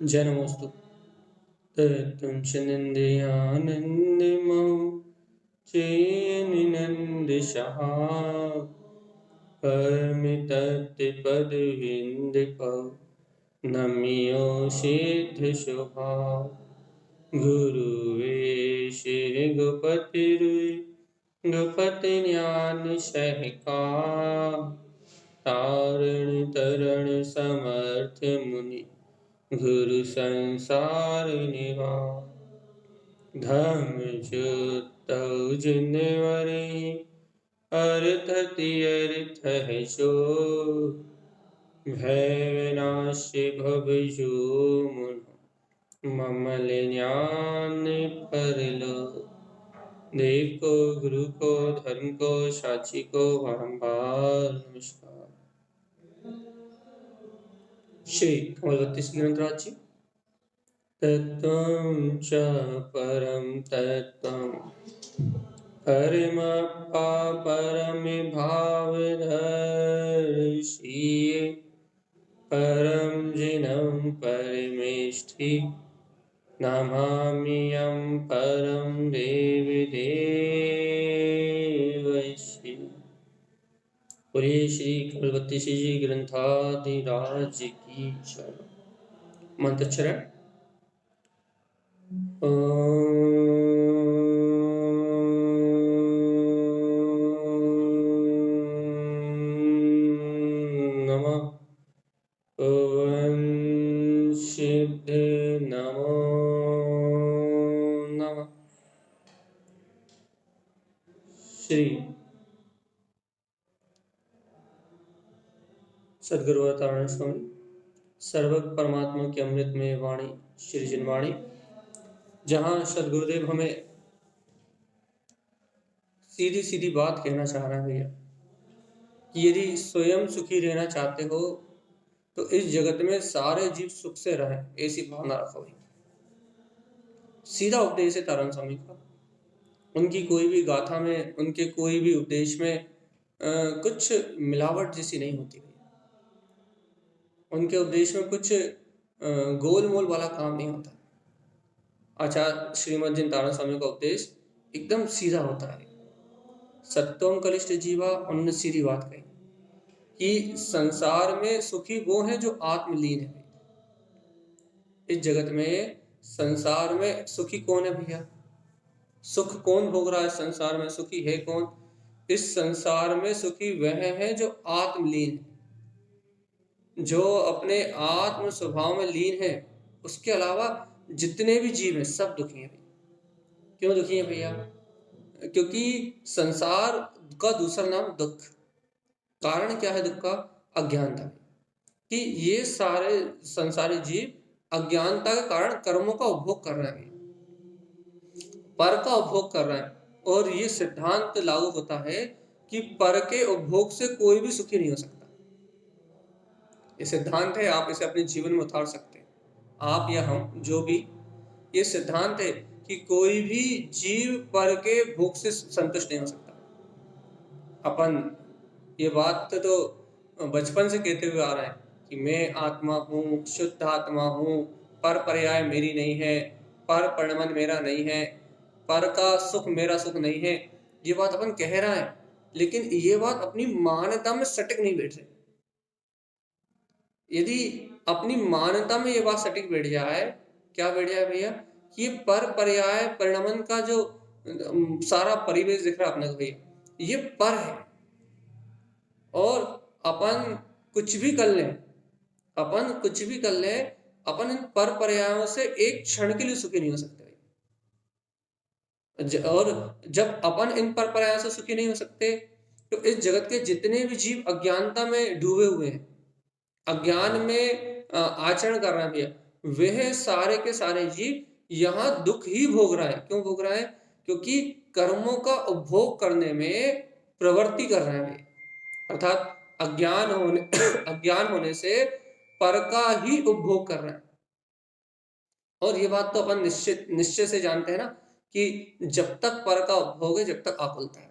जन्मोस्तु तत्तं च नन्द्यानन्दमौ चेनिनन्दशः परमितत्पदविन्दपौ नम्यो सिद्धशुभा गुरुवेशे गोपति ज्ञान सहका तारण तरण समर्थ मुनि गुरु संसार निवा धर्म जुतौ जिनवरे अर्थति अर्थ है सो भय विनाशी भवजो मुन ममल ज्ञान परलो देव को गुरु को धर्म को साची को बारंबार नमस्कार। श्री कमलवती ग्रंथराज जी। तत्त्वं च परं तत्त्वं परमप्पा परमिभावदर्शिये परं जिनं परमेष्ठि नमाम्यहं परं देवी देवस्य। बोलिए श्री कमलवती जी ग्रंथाधिराज की जय। मंत्रचरण। नमः ओम सिद्ध नमो नमः। श्री सद्गुरु अवतारण स्वामी सर्वज्ञ परमात्मा की अमृतमय वाणी श्री जिनवाणी, जहाँ सदगुरुदेव हमें सीधी सीधी बात कहना चाह रहे हैं भैया कि यदि स्वयं सुखी रहना चाहते हो तो इस जगत में सारे जीव सुख से रहें, ऐसी भावना रखो भाई। सीधा उपदेश है तारण स्वामी का। उनकी कोई भी गाथा में, उनके कोई भी उपदेश में कुछ मिलावट जैसी नहीं होती। उनके उपदेश में कुछ गोल मोल वाला काम नहीं होता। आचार्य श्रीमद जिन तारण स्वामी का उपदेश एकदम सीधा होता है। सत्वम कलिष्ठ जीवा, उन्होंने सीधी बात कही कि संसार में सुखी वो है जो आत्मलीन है। इस जगत में संसार में सुखी कौन है भैया? सुख कौन भोग रहा है संसार में? सुखी है कौन? इस संसार में सुखी वह है जो आत्मलीन है, जो अपने आत्म स्वभाव में लीन है। उसके अलावा जितने भी जीव हैं सब दुखी हैं। क्यों दुखी हैं भैया? क्योंकि संसार का दूसरा नाम दुख। कारण क्या है दुख का? अज्ञानता। कि ये सारे संसारी जीव अज्ञानता के कारण कर्मों का उपभोग कर रहे हैं, पर का उपभोग कर रहे हैं। और ये सिद्धांत लागू होता है कि पर के उपभोग से कोई भी सुखी नहीं हो सकता। ये सिद्धांत है, आप इसे अपने जीवन में उतार सकते हैं, आप या हम जो भी। ये सिद्धांत है कि कोई भी जीव पर के भोग से संतुष्ट नहीं हो सकता। अपन ये बात तो बचपन से कहते हुए आ रहे हैं कि मैं आत्मा हूँ, शुद्ध आत्मा हूँ, पर पर्याय मेरी नहीं है, पर परिणमन मेरा नहीं है, पर का सुख मेरा सुख नहीं है। ये बात अपन कह रहे हैं, लेकिन ये बात अपनी मान्यता में सटीक नहीं बैठ रही। यदि अपनी मान्यता में ये बात सटीक बैठ जाए, क्या बैठ जाए भैया? कि पर पर्याय परिणमन का जो सारा परिवेश दिख रहा है अपने को भैया, ये पर है। और अपन कुछ भी कर लें, अपन कुछ भी कर लें, अपन इन पर पर्यायों से एक क्षण के लिए सुखी नहीं हो सकते। और जब अपन इन पर पर्यायों से सुखी नहीं हो सकते तो इस जगत के जितने भी जीव अज्ञानता में डूबे हुए हैं, अज्ञान में आचरण कर रहे हैं भैया, वह सारे के सारे जीव यहाँ दुख ही भोग रहा है। क्यों भोग रहा है? क्योंकि कर्मों का उपभोग करने में प्रवृत्ति कर रहे हैं, अर्थात अज्ञान होने से पर का ही उपभोग कर रहे हैं। और ये बात तो अपन निश्चय से जानते हैं ना कि जब तक पर का उपभोग है, जब तक आकुलता है।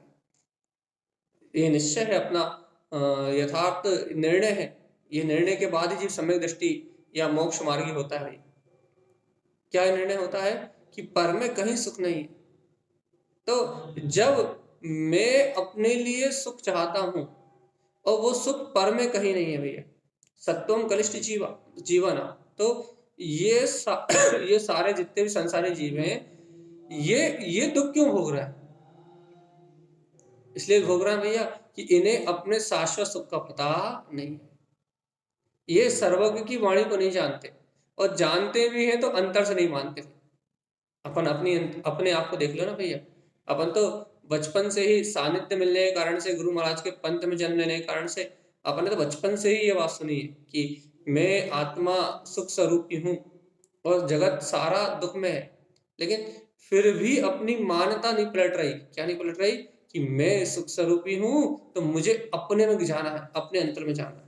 ये निश्चय है अपना, यथार्थ निर्णय है। ये निर्णय के बाद ही जीव सम्यक दृष्टि या मोक्ष मार्गी होता है। क्या निर्णय होता है कि पर में कहीं सुख नहीं है। तो जब मैं अपने लिए सुख चाहता हूं और वो सुख पर में कहीं नहीं है भैया, सत्वम कलिष्ठ जीवना, तो ये सारे जितने भी संसारी जीव हैं, ये दुख क्यों भोग रहा है? इसलिए भोग रहा है भैया कि इन्हें अपने शाश्वत सुख का पता नहीं है। ये सर्वज्ञ की वाणी को नहीं जानते, और जानते भी हैं तो अंतर से नहीं मानते। अपन अपने आप को देख लो ना भैया। अपन तो बचपन से ही सानिध्य मिलने के कारण से, गुरु महाराज के पंथ में जन्म लेने के कारण से, अपन ने तो बचपन से ही ये बात सुनी है कि मैं आत्मा सुख स्वरूपी हूँ और जगत सारा दुख में है। लेकिन फिर भी अपनी मान्यता नहीं पलट रही। क्या नहीं पलट रही? कि मैं सुख स्वरूपी हूँ, तो मुझे अपने में जाना है, अपने अंतर में जाना है।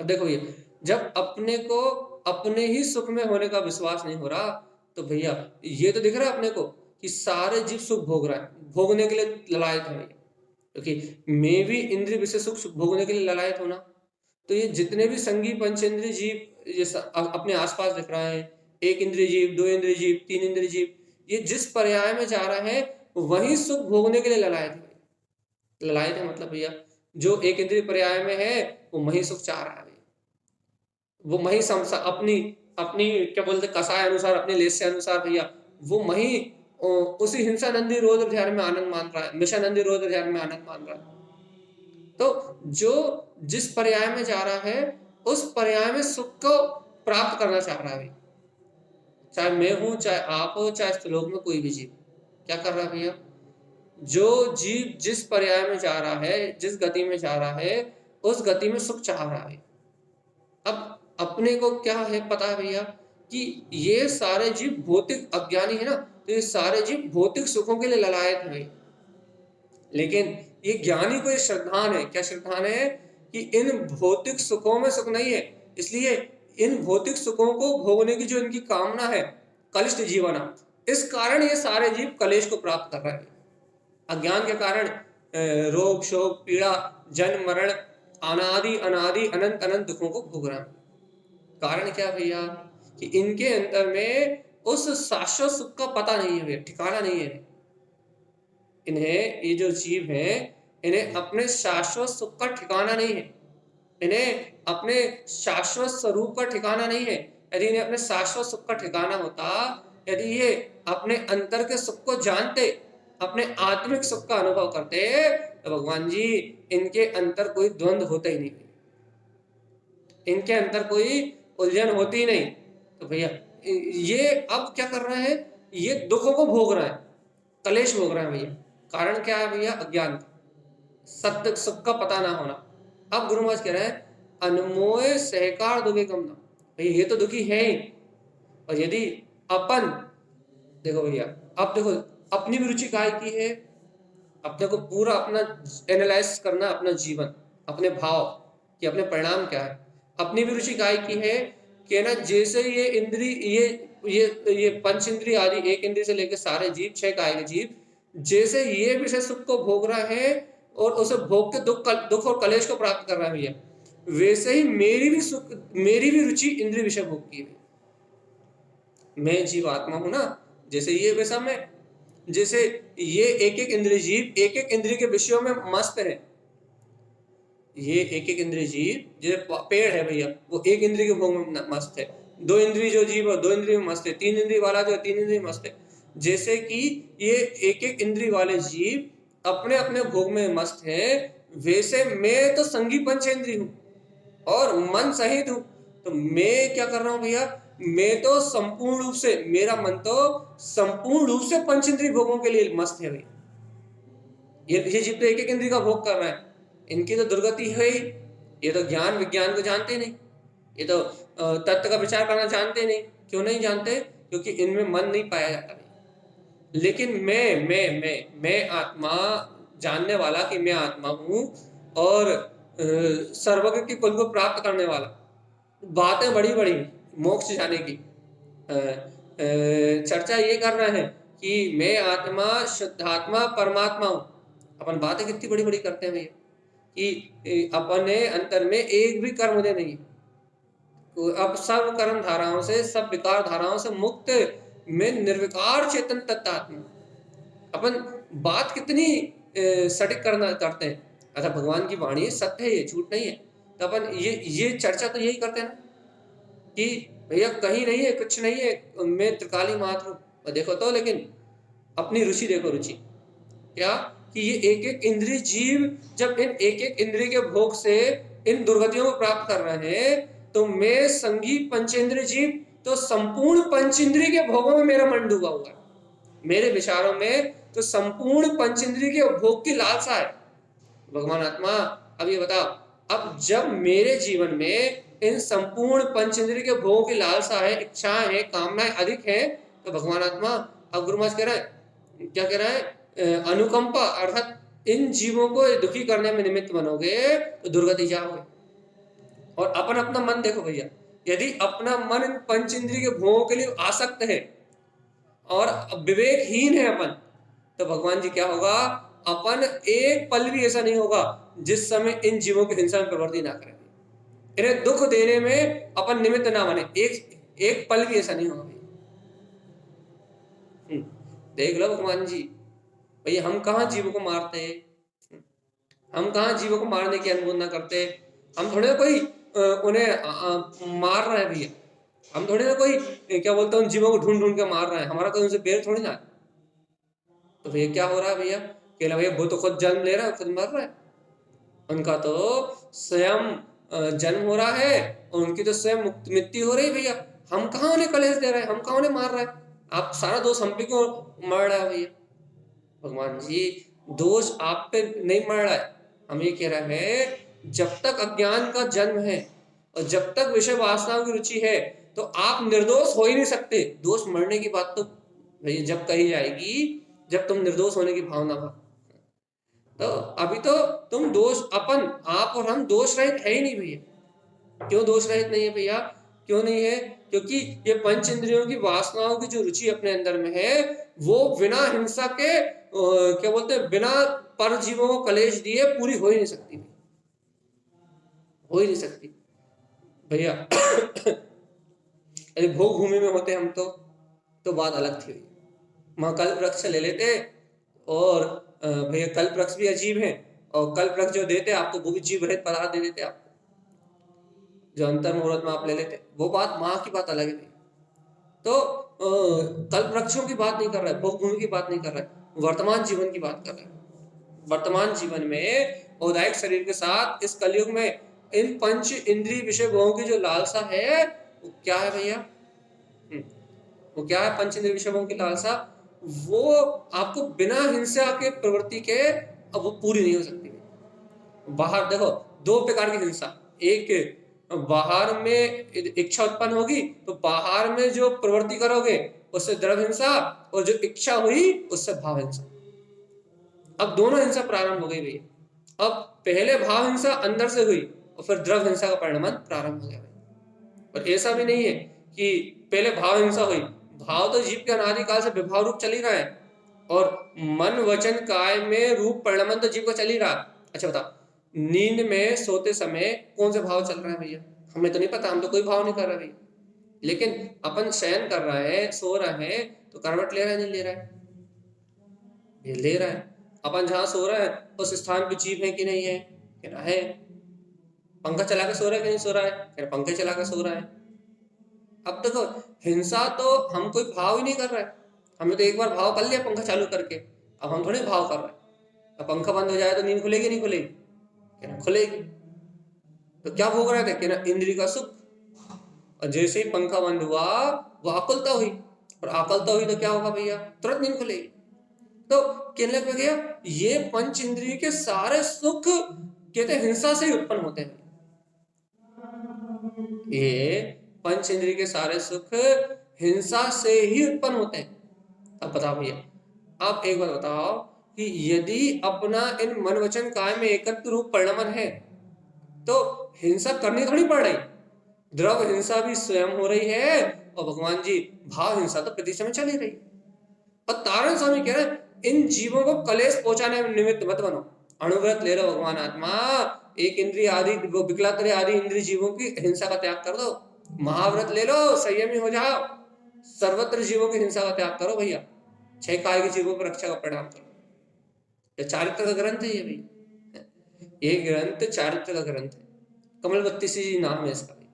अब देखो भैया, जब अपने को अपने ही सुख में होने का विश्वास नहीं हो रहा, तो भैया ये तो दिख रहा है अपने को कि सारे जीव सुख भोग रहा है, भोगने के लिए ललायत है भैया। क्योंकि मैं भी इंद्रिय विषय सुख भोगने के लिए ललायत होना। तो ये जितने भी संगी पंचेंद्रिय जीव ये अपने आसपास दिख रहा है, एक इंद्रिय जीव, दो इंद्रिय जीव, तीन इंद्रिय जीव, ये जिस पर्याय में जा रहा है वही सुख भोगने के लिए ललायत है। ललायत है मतलब भैया, जो एक इंद्रिय पर्याय में है वो वही सुख चाह रहा है, वो वही अपनी अपनी क्या बोलते कसाय अनुसार, अपने लेस से अनुसार भैया, वो वही उसी हिंसा नंदी रोध ध्यान में आनंद मान रहा है, मिशा नंदी रोध ध्यान में आनंद मान रहा है। तो जो जिस पर्याय में जा रहा है उस पर्याय में सुख को प्राप्त करना चाह रहा है। चाहे मैं हूं, चाहे आप हो, चाहे स्त्रीलोक में कोई भी जीव, क्या कर रहा है भैया? जो जीव जिस पर्याय में जा रहा है, जिस गति में जा रहा है, उस गति में सुख चाह रहा है। अब अपने को क्या है पता है भैया कि ये सारे जीव भौतिक अज्ञानी है ना, तो ये सारे जीव भौतिक सुखों के लिए ललायत है भैया। लेकिन ये ज्ञानी को श्रद्धान है। क्या श्रद्धान है? कि इन भौतिक सुखों में सुख नहीं है, इसलिए इन भौतिक सुखों को भोगने की जो इनकी कामना है, कलिष्ठ जीवना, इस कारण ये सारे जीव कलेश को प्राप्त कर रहे हैं। अज्ञान के कारण रोग शोक पीड़ा जन्म मरण अनादि अनादि अनंत अनंत दुखों को भोग रहे हैं। कारण क्या भैया? कि इनके अंदर में उस शाश्वत सुख का पता नहीं है भैया, ठिकाना नहीं है। इन्हें, ये जो जीव हैं, इन्हें अपने शाश्वत सुख का ठिकाना नहीं है, इन्हें अपने शाश्वत स्वरूप का ठिकाना नहीं है। यदि इन्हें अपने शाश्वत सुख का ठिकाना होता, यदि ये अपने अंतर के सुख को जानते, अपने आत्मिक सुख का अनुभव करते, तो भगवान जी इनके अंतर कोई द्वंद्व होता ही नहीं, इनके अंदर कोई उलझन होती नहीं। तो भैया ये अब क्या कर रहे हैं? ये दुखों को भोग रहे हैं, कलेश भोग रहे हैं भैया। कारण क्या है भैया? अज्ञान, सत्य सुख का पता ना होना। अब गुरु महाराज कह रहे हैं अनमोय सहकार दुखे कम ना। भैया ये तो दुखी है ही, और यदि अपन देखो भैया, अब देखो अपनी भी रुचि काय की है, अपने को पूरा अपना एनालाइज करना, अपना जीवन, अपने भाव कि अपने परिणाम क्या है। अपनी भी रुचि काय की है कि ना, जैसे ये इंद्री ये पंच इंद्रिय आदि, एक इंद्रिय से लेकर सारे जीव, छह काय के जीव, जैसे ये विषय सुख को भोग रहा है और उसे भोग के दुख और कलेश को प्राप्त कर रहा है भैया, वैसे ही मेरी भी रुचि इंद्रिय विषय भोग की है। मैं जीव आत्मा हूं ना, जैसे ये वैसा मैं, जैसे ये एक एक इंद्रिय जीव एक एक इंद्रिय के विषयों में मस्त है। ये एक एक इंद्रिय जीव, जैसे पेड़ है भैया, वो एक इंद्रिय के भोग में मस्त है। दो इंद्रिय जो जीव है दो इंद्रिय में मस्त है। तीन इंद्रिय वाला जो है तीन इंद्रिय में मस्त है। जैसे कि ये एक एक इंद्रिय वाले जीव अपने अपने भोग में मस्त है, वैसे मैं तो संगी पंचेंद्रिय हूं और मन सहित हूं। तो मैं क्या कर रहा हूं भैया? मैं तो संपूर्ण रूप से, मेरा मन तो संपूर्ण रूप से पंच इंद्रिय भोगों के लिए मस्त है भैया। ये जीव तो एक एक इंद्रिय का भोग कर रहा है, इनकी तो दुर्गति है ही। ये तो ज्ञान विज्ञान को जानते नहीं, ये तो तत्व का विचार करना जानते नहीं। क्यों नहीं जानते? क्योंकि इनमें मन नहीं पाया जाता नहीं। लेकिन मैं आत्मा, जानने वाला कि मैं आत्मा हूं और सर्वज्ञ के कुल को प्राप्त करने वाला, बातें बड़ी बड़ी मोक्ष जाने की चर्चा ये कर रहे हैं कि मैं आत्मा, शुद्धात्मा, परमात्मा हूं। अपन बातें कितनी बड़ी बड़ी करते हैं भैया कि अपने अंतर में एक भी कर्म उदय नहीं है। अब सब कर्म धाराओं से, सब विकार धाराओं से मुक्त में निर्विकार चेतन तत्तात्मा। अपन बात कितनी सटीक करते हैं। अच्छा, भगवान की वाणी है, सत्य है, ये झूठ नहीं है। तो अपन ये चर्चा तो यही करते हैं ना कि भैया कहीं नहीं है, कुछ नहीं है, मैं त्रिकाली मात्र हूँ। देखो तो, लेकिन अपनी रुचि देखो, रुचि क्या कि ये एक एक इंद्रिय जीव जब इन एक एक इंद्रिय के भोग से इन दुर्गतियों को प्राप्त कर रहे हैं, तो मैं संगी पंचेंद्रिय जीव, तो संपूर्ण पंचेंद्रिय के भोगों में मेरा मन डूबा हुआ है। मेरे विचारों में तो संपूर्ण पंचेंद्रिय के भोग की लालसा है। भगवान आत्मा, अब ये बताओ, अब जब मेरे जीवन में इन संपूर्ण पंचेंद्रिय के भोगों की लालसा है, इच्छाएं हैं, कामनाएं अधिक हैं, तो भगवान आत्मा अब गुरु महाराज कह रहा है, क्या कह रहा है, अनुकंपा, अर्थात इन जीवों को दुखी करने में निमित्त बनोगे तो दुर्गति जाओगे। और अपन अपना मन देखो भैया, यदि अपना मन इन पंच इंद्रिय के भोगों के लिए आसक्त है और विवेकहीन है अपन, तो भगवान जी क्या होगा, अपन एक पल भी ऐसा नहीं होगा जिस समय इन जीवों की हिंसा में प्रवृत्ति ना करें, इन्हें दुख देने में अपन निमित्त ना बने, एक पल भी ऐसा नहीं होगा। देख लो भगवान जी, भैया हम कहाँ जीवों को मारते हैं, हम कहाँ जीवों को मारने की अनुमोदना करते। हम थोड़े ना कोई उन्हें मार रहे हैं भैया, हम थोड़े ना कोई क्या बोलते हैं उन जीवों को ढूंढ ढूंढ के मार रहे हैं, हमारा कोई उनसे बैर थोड़ी ना। तो भैया क्या हो रहा है भैया, केला भैया वो तो खुद जन्म ले रहा है, खुद मर रहा है, उनका तो स्वयं जन्म हो रहा है और उनकी तो स्वयं मृत्यु हो रही है भैया। हम कहाँ उन्हें कलेश दे रहे हैं, हम कहाँ उन्हें मार रहे हैं, आप सारा दोष हम पे क्यों मर रहा है भैया। भगवान जी दोष आप पे नहीं मर रहा है, हम ये कह रहे हैं जब तक अज्ञान का जन्म है और जब तक विषय वासनाओं की रुचि है तो आप निर्दोष हो ही नहीं सकते। दोष मरने की बात तो भैया जब कही जाएगी जब तुम निर्दोष होने की भावना हो। तो अभी तो तुम दोष, अपन आप और हम दोष रहित है ही नहीं भैया। क्यों दोष रहित नहीं है भैया, क्यों नहीं है, क्योंकि ये पंच इंद्रियों की वासनाओं की जो रुचि अपने अंदर में है वो बिना हिंसा के क्या बोलते हैं, बिना पर जीवों को कलेश दिए पूरी हो ही नहीं सकती, हो ही नहीं सकती भैया। यदि भोग भूमि में होते हम तो बात अलग थी। वहां कल्प वृक्ष ले लेते, और भैया कल्प वृक्ष भी अजीब है, और कल्प वृक्ष जो देते आपको वो भी जीव रहित पदार्थ दे देते आपको, जो अंतर मुहूर्त में आप ले लेते, वो बात माँ की बात अलग है। तो कल्प वृक्षों की बात नहीं कर रहा है, भोग भूमि की बात नहीं कर रहा है, वर्तमान जीवन की बात कर रहा है। वर्तमान जीवन में औदायिक शरीर के साथ इस कलयुग में इन पंच इंद्रिय विषय भोगों की जो लालसा है वो क्या है भैया, वो क्या है, पंच इंद्रिय विषय भोगों की लालसा, वो आपको बिना हिंसा के प्रवृत्ति के अब वो पूरी नहीं हो सकती। बाहर देखो दो प्रकार की हिंसा, एक बाहर में इच्छा उत्पन्न होगी तो बाहर में जो प्रवृत्ति करोगे उससे द्रव्य हिंसा, और जो इच्छा हुई उससे भाव हिंसा। अब दोनों हिंसा प्रारंभ हो गई भैया। अब पहले भाव हिंसा अंदर से हुई और फिर द्रव्य हिंसा का परिणाम प्रारंभ हो गया भैया। और ऐसा भी नहीं है कि पहले भाव हिंसा हुई, भाव तो जीव के अनादिकाल से विभाव रूप चल ही रहा है, और मन वचन काय में रूप परिणाम तो जीव का चल ही रहा। अच्छा बताओ, नींद में सोते समय कौन से भाव चल रहे हैं भैया, हमें तो नहीं पता, हम तो कोई भाव नहीं कर रहे भैया। लेकिन अपन शयन कर रहे हैं, सो रहे हैं, तो करवट ले रहा है नहीं ले रहा है, ये ले रहा है। अपन जहां सो रहे हैं उस स्थान पे जीव है कि नहीं है, कहना है। पंखा चला के सो रहा है कि नहीं सो रहा है, कहना पंखे चला के सो रहा है। अब देखो हिंसा तो हम कोई भाव ही नहीं कर रहे हैं, हमने तो एक बार भाव कर लिया पंखा चालू करके, अब हम थोड़े भाव कर रहे हैं। अब पंखा बंद हो जाए तो नींद खुलेगी नहीं खुलेगी, कहना खुलेगी। तो क्या भोग रहे थे, कहना इंद्रिय का सुख, और जैसे ही पंखा बंद हुआ वो आकुलता हुई, और आकुलता हुई तो क्या होगा भैया, तुरंत नींद खुलेगी। तो कहने लग गया ये पंच इंद्रिय के सारे सुख कहते हिंसा से ही उत्पन्न होते हैं। ये पंच इंद्रिय के सारे सुख हिंसा से ही उत्पन्न होते हैं। अब बताओ भैया, आप एक बात बताओ कि यदि अपना इन मन वचन काय में एकत्र रूप परिणमन है तो हिंसा करनी थोड़ी पड़ रही, द्रव्य हिंसा भी स्वयं हो रही है, और भगवान जी भाव हिंसा तो प्रति समय चल ही रही। और तारण स्वामी कह रहे इन जीवों को कलेश पहुंचाने में निमित्त मत बनो, अणुव्रत ले लो भगवान आत्मा, एक इंद्रिय आदि वो विकलात्रि आदि इंद्रिय जीवों की हिंसा का त्याग कर दो, महाव्रत ले लो, संयमी हो जाओ, सर्वत्र जीवों की हिंसा का त्याग करो भैया, 6 काय के जीवों पर रक्षा का प्रणाम करो। ये चारित्र का ग्रंथ है ये भी, ये ग्रंथ चारित्र का ग्रंथ है। कमल बत्तीसी जी नाम है इसका भी।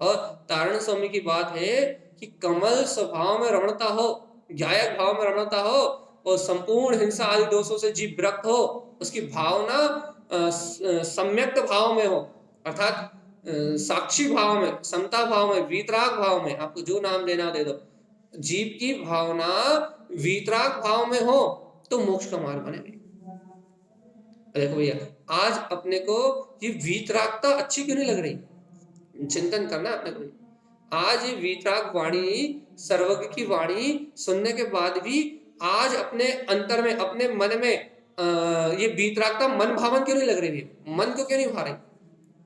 और तारण स्वामी की बात है कि कमल स्वभाव में रमणता हो, गायक भाव में रमणता हो, और संपूर्ण हिंसा आदि दोषों से जीव विरक्त हो, उसकी भावना सम्यक्त भाव में हो, अर्थात साक्षी भाव में, समता भाव में, वीतराग भाव में, आपको जो नाम देना दे दो, जीव की भावना वीतराग भाव में हो तो मोक्ष का मार्ग बनेगी। देखो भैया, आज अपने को ये वीतरागता अच्छी क्यों नहीं लग रही? चिंतन करना अपने को। आज ये वीतराग वाणी, सर्वज्ञ की वाणी सुनने के बाद भी आज अपने अंतर में, अपने मन में ये वीतरागता मन भावन क्यों नहीं लग रही? मन को क्यों नहीं भा रही?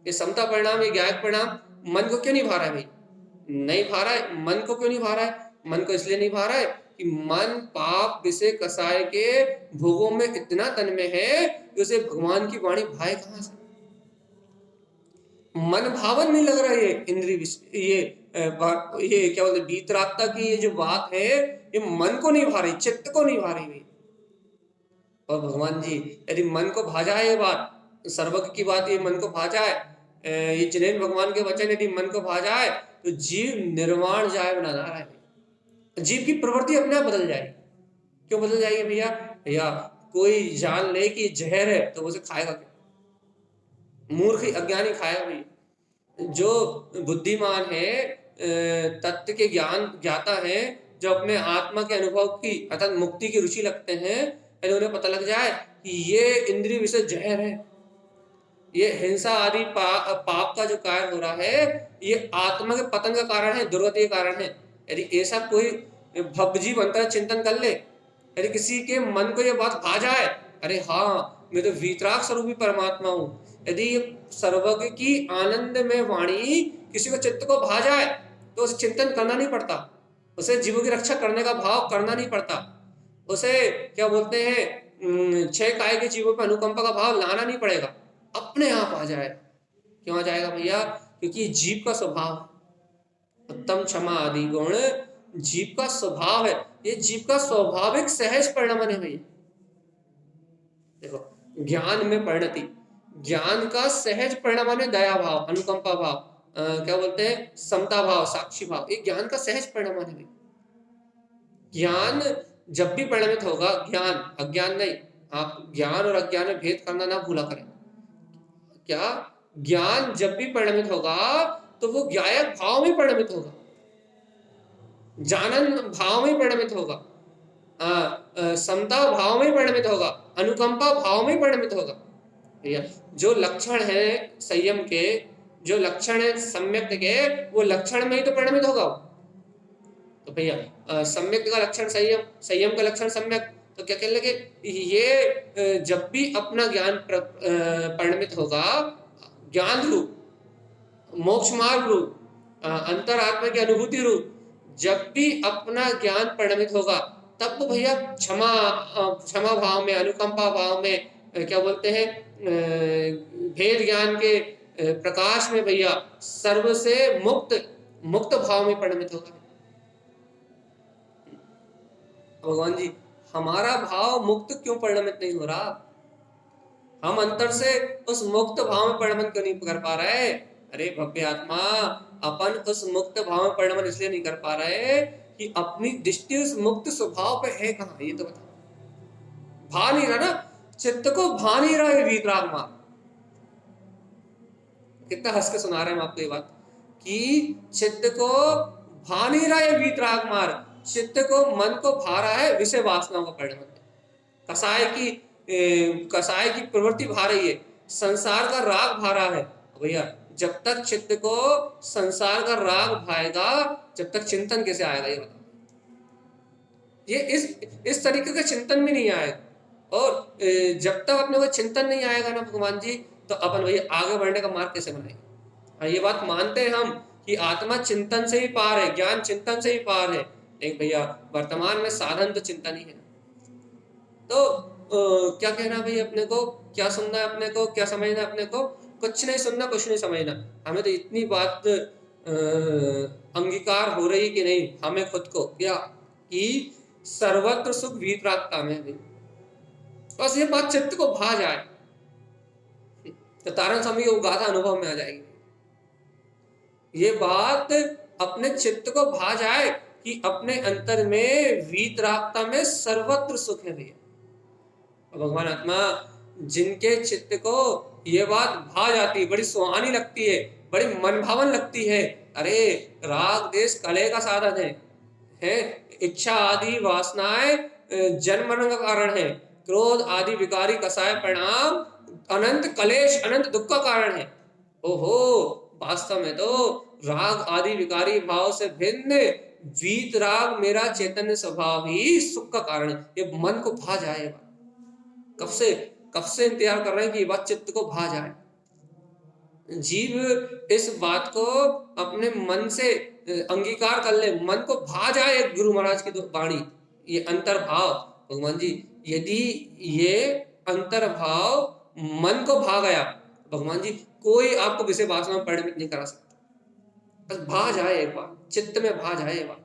ये समता परिणाम, ये ज्ञायक परिणाम मन को क्यों नहीं भा रहा है भाई? नहीं भा रहा है। मन को क्यों नहीं भा रहा है? मन को इसलिए नहीं भा रहा है कि मन पाप विषय कसाय के भोगों में इतना तन्मय है कि उसे भगवान की वाणी भाए कहां से? मन भावन नहीं लग रहा है ये इंद्रिय, ये क्या बोलते, वीतरागता की ये जो बात है, ये मन को नहीं भा रही, चित्त को नहीं भा रही। और भगवान जी यदि मन को भा जाए, ये बात सर्वज्ञ की बात, ये मन को भा जाए, ये जिनेन्द्र भगवान के वचन यदि मन को भा जाए तो जीव निर्वाण जाए बना रहा है। जीव की प्रवृत्ति अपने आप बदल जाएगी। क्यों बदल जाएगी भैया? भैया कोई जान ले कि जहर है तो उसे खाएगा क्या? मूर्ख अज्ञानी खाएगा भैया। जो बुद्धिमान है, तत्व के ज्ञान ज्ञाता है, जो अपने आत्मा के अनुभव की अर्थात मुक्ति की रुचि लगते हैं, यदि उन्हें पता लग जाए कि ये इंद्रिय विषय जहर है, ये हिंसा आदि पाप का जो कार्य हो रहा है, ये आत्मा के पतन का कारण है, दुर्गति का कारण है। यदि ऐसा कोई भवजी बनकर चिंतन कर ले, यदि किसी के मन को ये बात भा जाए, अरे हाँ मैं तो वीतराग स्वरूपी परमात्मा हूँ, यदि ये सर्वज्ञ की आनंद में वाणी किसी को चित्त को भा जाए तो उसे चिंतन करना नहीं पड़ता, उसे जीवों की रक्षा करने का भाव करना नहीं पड़ता, उसे क्या बोलते हैं 6 काय के जीवों पर अनुकंपा का भाव लाना नहीं पड़ेगा, अपने आप आ जाए। क्यों आ जाएगा भैया? क्योंकि जीव का स्वभाव, उत्तम क्षमा आदि गुण जीव का स्वभाव है, ये जीव का स्वाभाविक सहज परिणाम है भैया। देखो, ज्ञान में परिणति, ज्ञान का सहज परिणाम है दया भाव, अनुकंपा भाव, क्या बोलते हैं समता भाव, साक्षी भाव, ये ज्ञान का सहज परिणाम है भैया। ज्ञान जब भी परिणमित होगा, ज्ञान अज्ञान नहीं, आप ज्ञान और अज्ञान में भेद करना ना भूला करें। क्या ज्ञान जब भी परिणमित होगा तो वो ज्ञायक भाव में परिणमित होगा, जानन भाव में परिणमित होगा, समता भाव में परिणमित होगा, अनुकंपा भाव में परिणमित होगा। भैया जो लक्षण है संयम के, जो लक्षण है सम्यक के, वो लक्षण में ही तो परिणमित होगा। तो भैया सम्यक का लक्षण संयम, संयम का लक्षण सम्यक, तो क्या कहने लगे, ये जब भी अपना ज्ञान परिणमित होगा, ज्ञान रूप, मोक्ष मार्ग रूप, अंतरात्मा की अनुभूति रूप, जब भी अपना ज्ञान परिणमित होगा, तब तो भैया क्षमा भाव में, अनुकंपा भाव में, क्या बोलते हैं भेद ज्ञान के प्रकाश में भैया सर्व से मुक्त भाव में परिणमित होगा। भगवान जी हमारा भाव मुक्त क्यों परिणमित नहीं हो रहा? हम अंतर से उस मुक्त भाव में परिणमन क्यों नहीं कर पा रहे? अरे भव्य आत्मा, अपन उस मुक्त भाव में परिणमन इसलिए नहीं कर पा रहे कि अपनी दृष्टि उस मुक्त स्वभाव पे है कहां, ये तो बता। भा नहीं रहा ना, चित्त को भा नहीं रहा है वीतराग मार्ग। कितना हंस के सुना रहे हैं हम आपको ये बात कि चित्त को भा नहीं रहा है वीतराग मार्ग, चित्त को, मन को भा रहा है विषय वासनाओं का परिणमन। कसाय की प्रवृत्ति भा रही है, संसार का राग भा रहा है। भैया जब तक चित्त को संसार का राग भाएगा, जब तक चिंतन कैसे आएगा ये बताओ? ये इस तरीके का चिंतन भी नहीं आएगा। और जब तक अपने को चिंतन नहीं आएगा ना भगवान जी, तो अपन भैया आगे बढ़ने का मार्ग कैसे बनाएंगे? ये बात मानते हैं हम कि आत्मा चिंतन से ही पार है, ज्ञान चिंतन से ही पार है, लेकिन भैया वर्तमान में साधन तो चिंतन ही है। तो क्या कहना भाई अपने को, क्या सुनना है अपने को, क्या समझना है अपने को? कुछ नहीं सुनना, कुछ नहीं समझना। हमें तो इतनी बात अंगीकार हो रही कि नहीं हमें खुद को, क्या कि सर्वत्र सुख वीतरागता में भी, बस ये बात चित्त को भा जाए तो तारण स्वामी की वो गाथा अनुभव में आ जाएगी। ये बात अपने चित्त को भा जाए कि अपने अंतर में वीतरागता में सर्वत्र सुख है भैया। भगवान आत्मा जिनके चित्त को ये बात भा जाती है, बड़ी सुहानी लगती है, बड़ी मनभावन लगती है, अरे राग देश कलह का साधन है इच्छा आदि वासनाएं जन्म मरण का कारण है, क्रोध आदि विकारी कसाय परिणाम अनंत कलेश अनंत दुख का कारण है। ओहो, वास्तव में तो राग आदि विकारी भाव से भिन्न वीत राग मेरा चैतन्य स्वभाव ही सुख का कारण है। ये मन को भा जाएगा, कब से कब से इंतजार कर रहे हैं कि ये बात चित्त को भा जाए। जीव इस बात को अपने मन से अंगीकार कर ले, मन को भा जाए गुरु महाराज की वाणी, ये अंतर्भाव। भगवान जी यदि ये अंतर्भाव मन को भा गया, भगवान जी कोई आपको विषय वासना में परिणमित नहीं करा सकता, बस भा जाए एक बार, चित्त में भा जाए एक बार,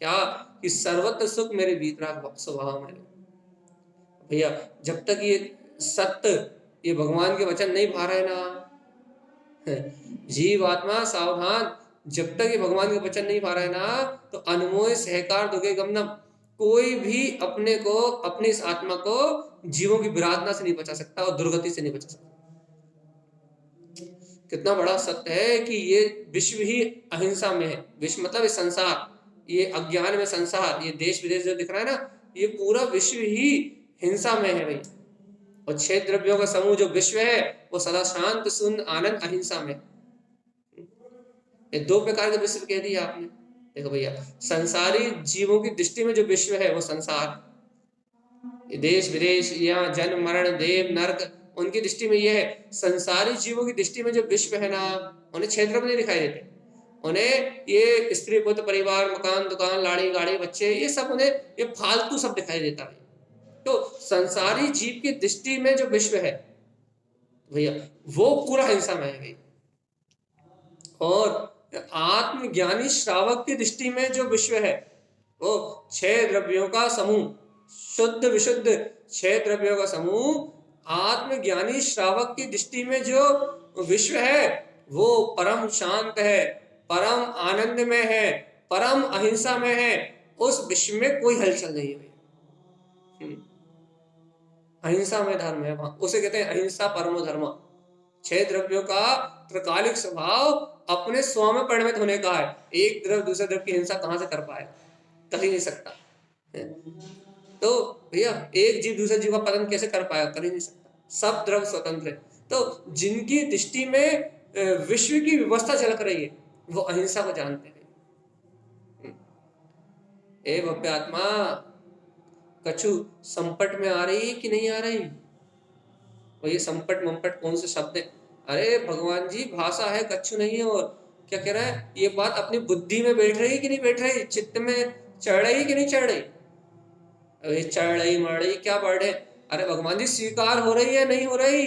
क्या कि सर्वत्र सुख मेरे वीतराग स्वभाव में। भैया जब तक ये सत्य, ये भगवान के वचन नहीं भा रहे ना, जीव आत्मा सावधान, जब तक ये भगवान के वचन नहीं भा रहे ना, तो अनमोय सहकार दुखे गमनम, कोई भी अपने को, अपनी इस आत्मा को जीवों की विराधना से नहीं बचा सकता और दुर्गति से नहीं बचा सकता। कितना बड़ा सत्य है कि ये विश्व ही अहिंसा में है। विश्व मतलब ये संसार, ये अज्ञान में संसार, ये देश विदेश जो दिख रहा है ना, ये पूरा विश्व ही हिंसा में है भाई। और 6 द्रव्यों का समूह जो विश्व है वो सदा शांत शून्य आनंद अहिंसा में। ये 2 प्रकार के विश्व कह दिया आपने। देखो भैया, संसारी जीवों की दृष्टि में जो विश्व है वो संसार, ये देश विदेश, यहाँ जन्म मरण देव नरक, उनकी दृष्टि में ये है। संसारी जीवों की दृष्टि में जो विश्व है ना, उन्हें 6 द्रव्य नहीं दिखाई देते, उन्हें ये स्त्री पुत्र परिवार मकान दुकान लाड़ी गाड़ी बच्चे, ये सब उन्हें ये फालतू सब दिखाई देता है। तो संसारी जीव की दृष्टि में जो विश्व है भैया वो पूरा हिंसा में है भाई। और आत्मज्ञानी श्रावक की दृष्टि में जो विश्व है वो 6 द्रव्यों का समूह, शुद्ध विशुद्ध 6 द्रव्यों का समूह। आत्मज्ञानी श्रावक की दृष्टि में जो विश्व है वो परम शांत है, परम आनंद में है, परम अहिंसा में है। उस विश्व में कोई हलचल नहीं है। अहिंसा में धर्म है वहां, उसे कहते हैं अहिंसा परमो धर्म। 6 द्रव्यों का त्रिकालिक स्वभाव अपने स्व में परिणमित होने का है। एक द्रव्य दूसरे द्रव्य की हिंसा कहां से कर पाए, कर ही नहीं सकता। तो भैया एक जीव दूसरे जीव का पतन कैसे कर पाएगा, कर ही नहीं सकता। सब द्रव्य स्वतंत्र है। तो जिनकी दृष्टि में विश्व की व्यवस्था झलक रही है वो अहिंसा को जानते हैं। ए भव्य आत्मा, कछु संपट में आ रही कि नहीं आ रही? और ये संपट मंपट कौन से शब्द है? अरे भगवान जी भाषा है, कछु नहीं है। और क्या कह रहा है, ये बात अपनी बुद्धि में बैठ रही कि नहीं बैठ रही, चित्त में चढ़ रही कि नहीं चढ़ रही? अरे चढ़ रही मर रही क्या बढ़ है? अरे भगवान जी स्वीकार हो रही है नहीं हो रही?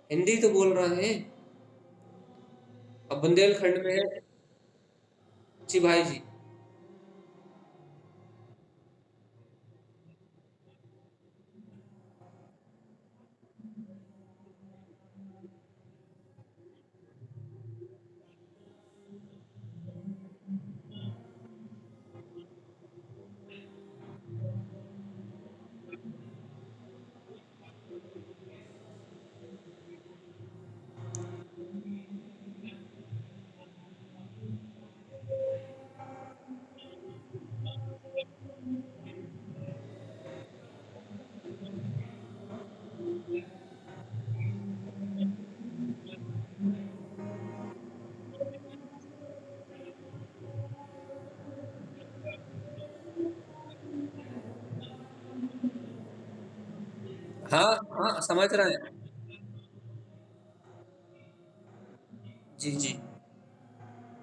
हिंदी तो बोल रहे हैं। अब बुंदेलखंड में है जी भाई जी। हाँ हाँ समझ रहे हैं। जी जी।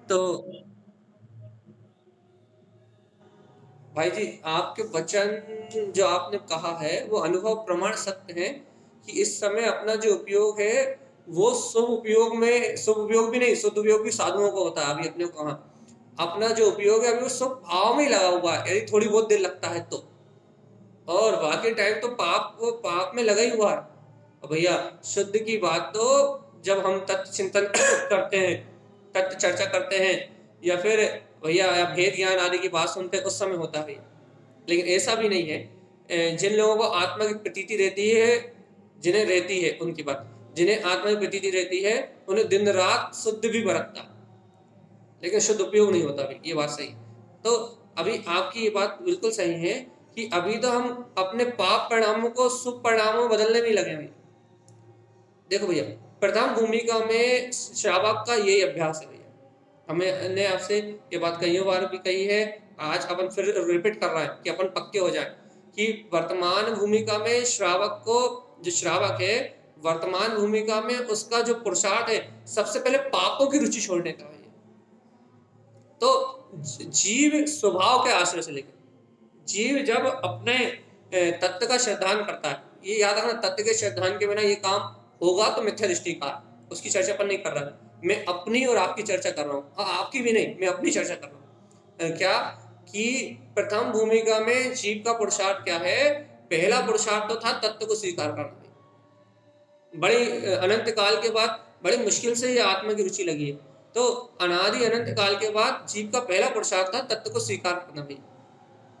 तो भाई जी आपके वचन जो आपने कहा है वो अनुभव प्रमाण सत्य है कि इस समय अपना जो उपयोग है वो शुभ उपयोग भी नहीं, सदुपयोग भी साधुओं को होता है। अभी अपने को कहा अपना जो उपयोग है अभी वो शुभ भाव में ही लगा हुआ है, यदि थोड़ी बहुत देर लगता है तो, और बाकी टाइम तो पाप में लगा ही हुआ है। और भैया शुद्ध की बात तो जब हम तत्व चिंतन करते हैं, तत्व चर्चा करते हैं, या फिर भैया भेद ज्ञान आदि की बात सुनते हैं, उस समय होता है भैया। लेकिन ऐसा भी नहीं है। जिन लोगों को आत्मा की प्रतीति रहती है, जिन्हें रहती है उनकी बात, जिन्हें आत्मा की प्रतीति रहती है उन्हें दिन रात शुद्ध भी बरतता, लेकिन शुद्ध उपयोग नहीं होता भी। ये बात सही। तो अभी आपकी ये बात बिल्कुल सही है कि अभी तो हम अपने पाप परिणामों को शुभ परिणामों में बदलने में लगे हैं। देखो भैया, प्रथम भूमिका में श्रावक का यही अभ्यास है भैया। हमने आपसे ये बात कईयों बार भी कही है, आज अपन फिर रिपीट कर रहे हैं कि अपन पक्के हो जाए कि वर्तमान भूमिका में श्रावक को, जो श्रावक है वर्तमान भूमिका में, उसका जो पुरुषार्थ है सबसे पहले पापों की रुचि छोड़ने का है। तो जीव स्वभाव के आश्रय से लेकर, जीव जब अपने तत्व का श्रद्धान करता है, ये याद रखना, तत्व के श्रद्धान के बिना ये काम होगा तो मिथ्या दृष्टि का, उसकी चर्चा पर नहीं कर रहा मैं, अपनी और आपकी चर्चा कर रहा हूँ। आपकी भी नहीं, मैं अपनी चर्चा कर रहा हूँ। क्या कि प्रथम भूमिका में जीव का पुरुषार्थ क्या है? पहला पुरुषार्थ तो था तत्व को स्वीकार करना। बड़ी अनंत काल के बाद बड़ी मुश्किल से ये आत्मा की रुचि लगी है, तो अनादि अनंत काल के बाद जीव का पहला पुरुषार्थ था तत्व को स्वीकार करना भी।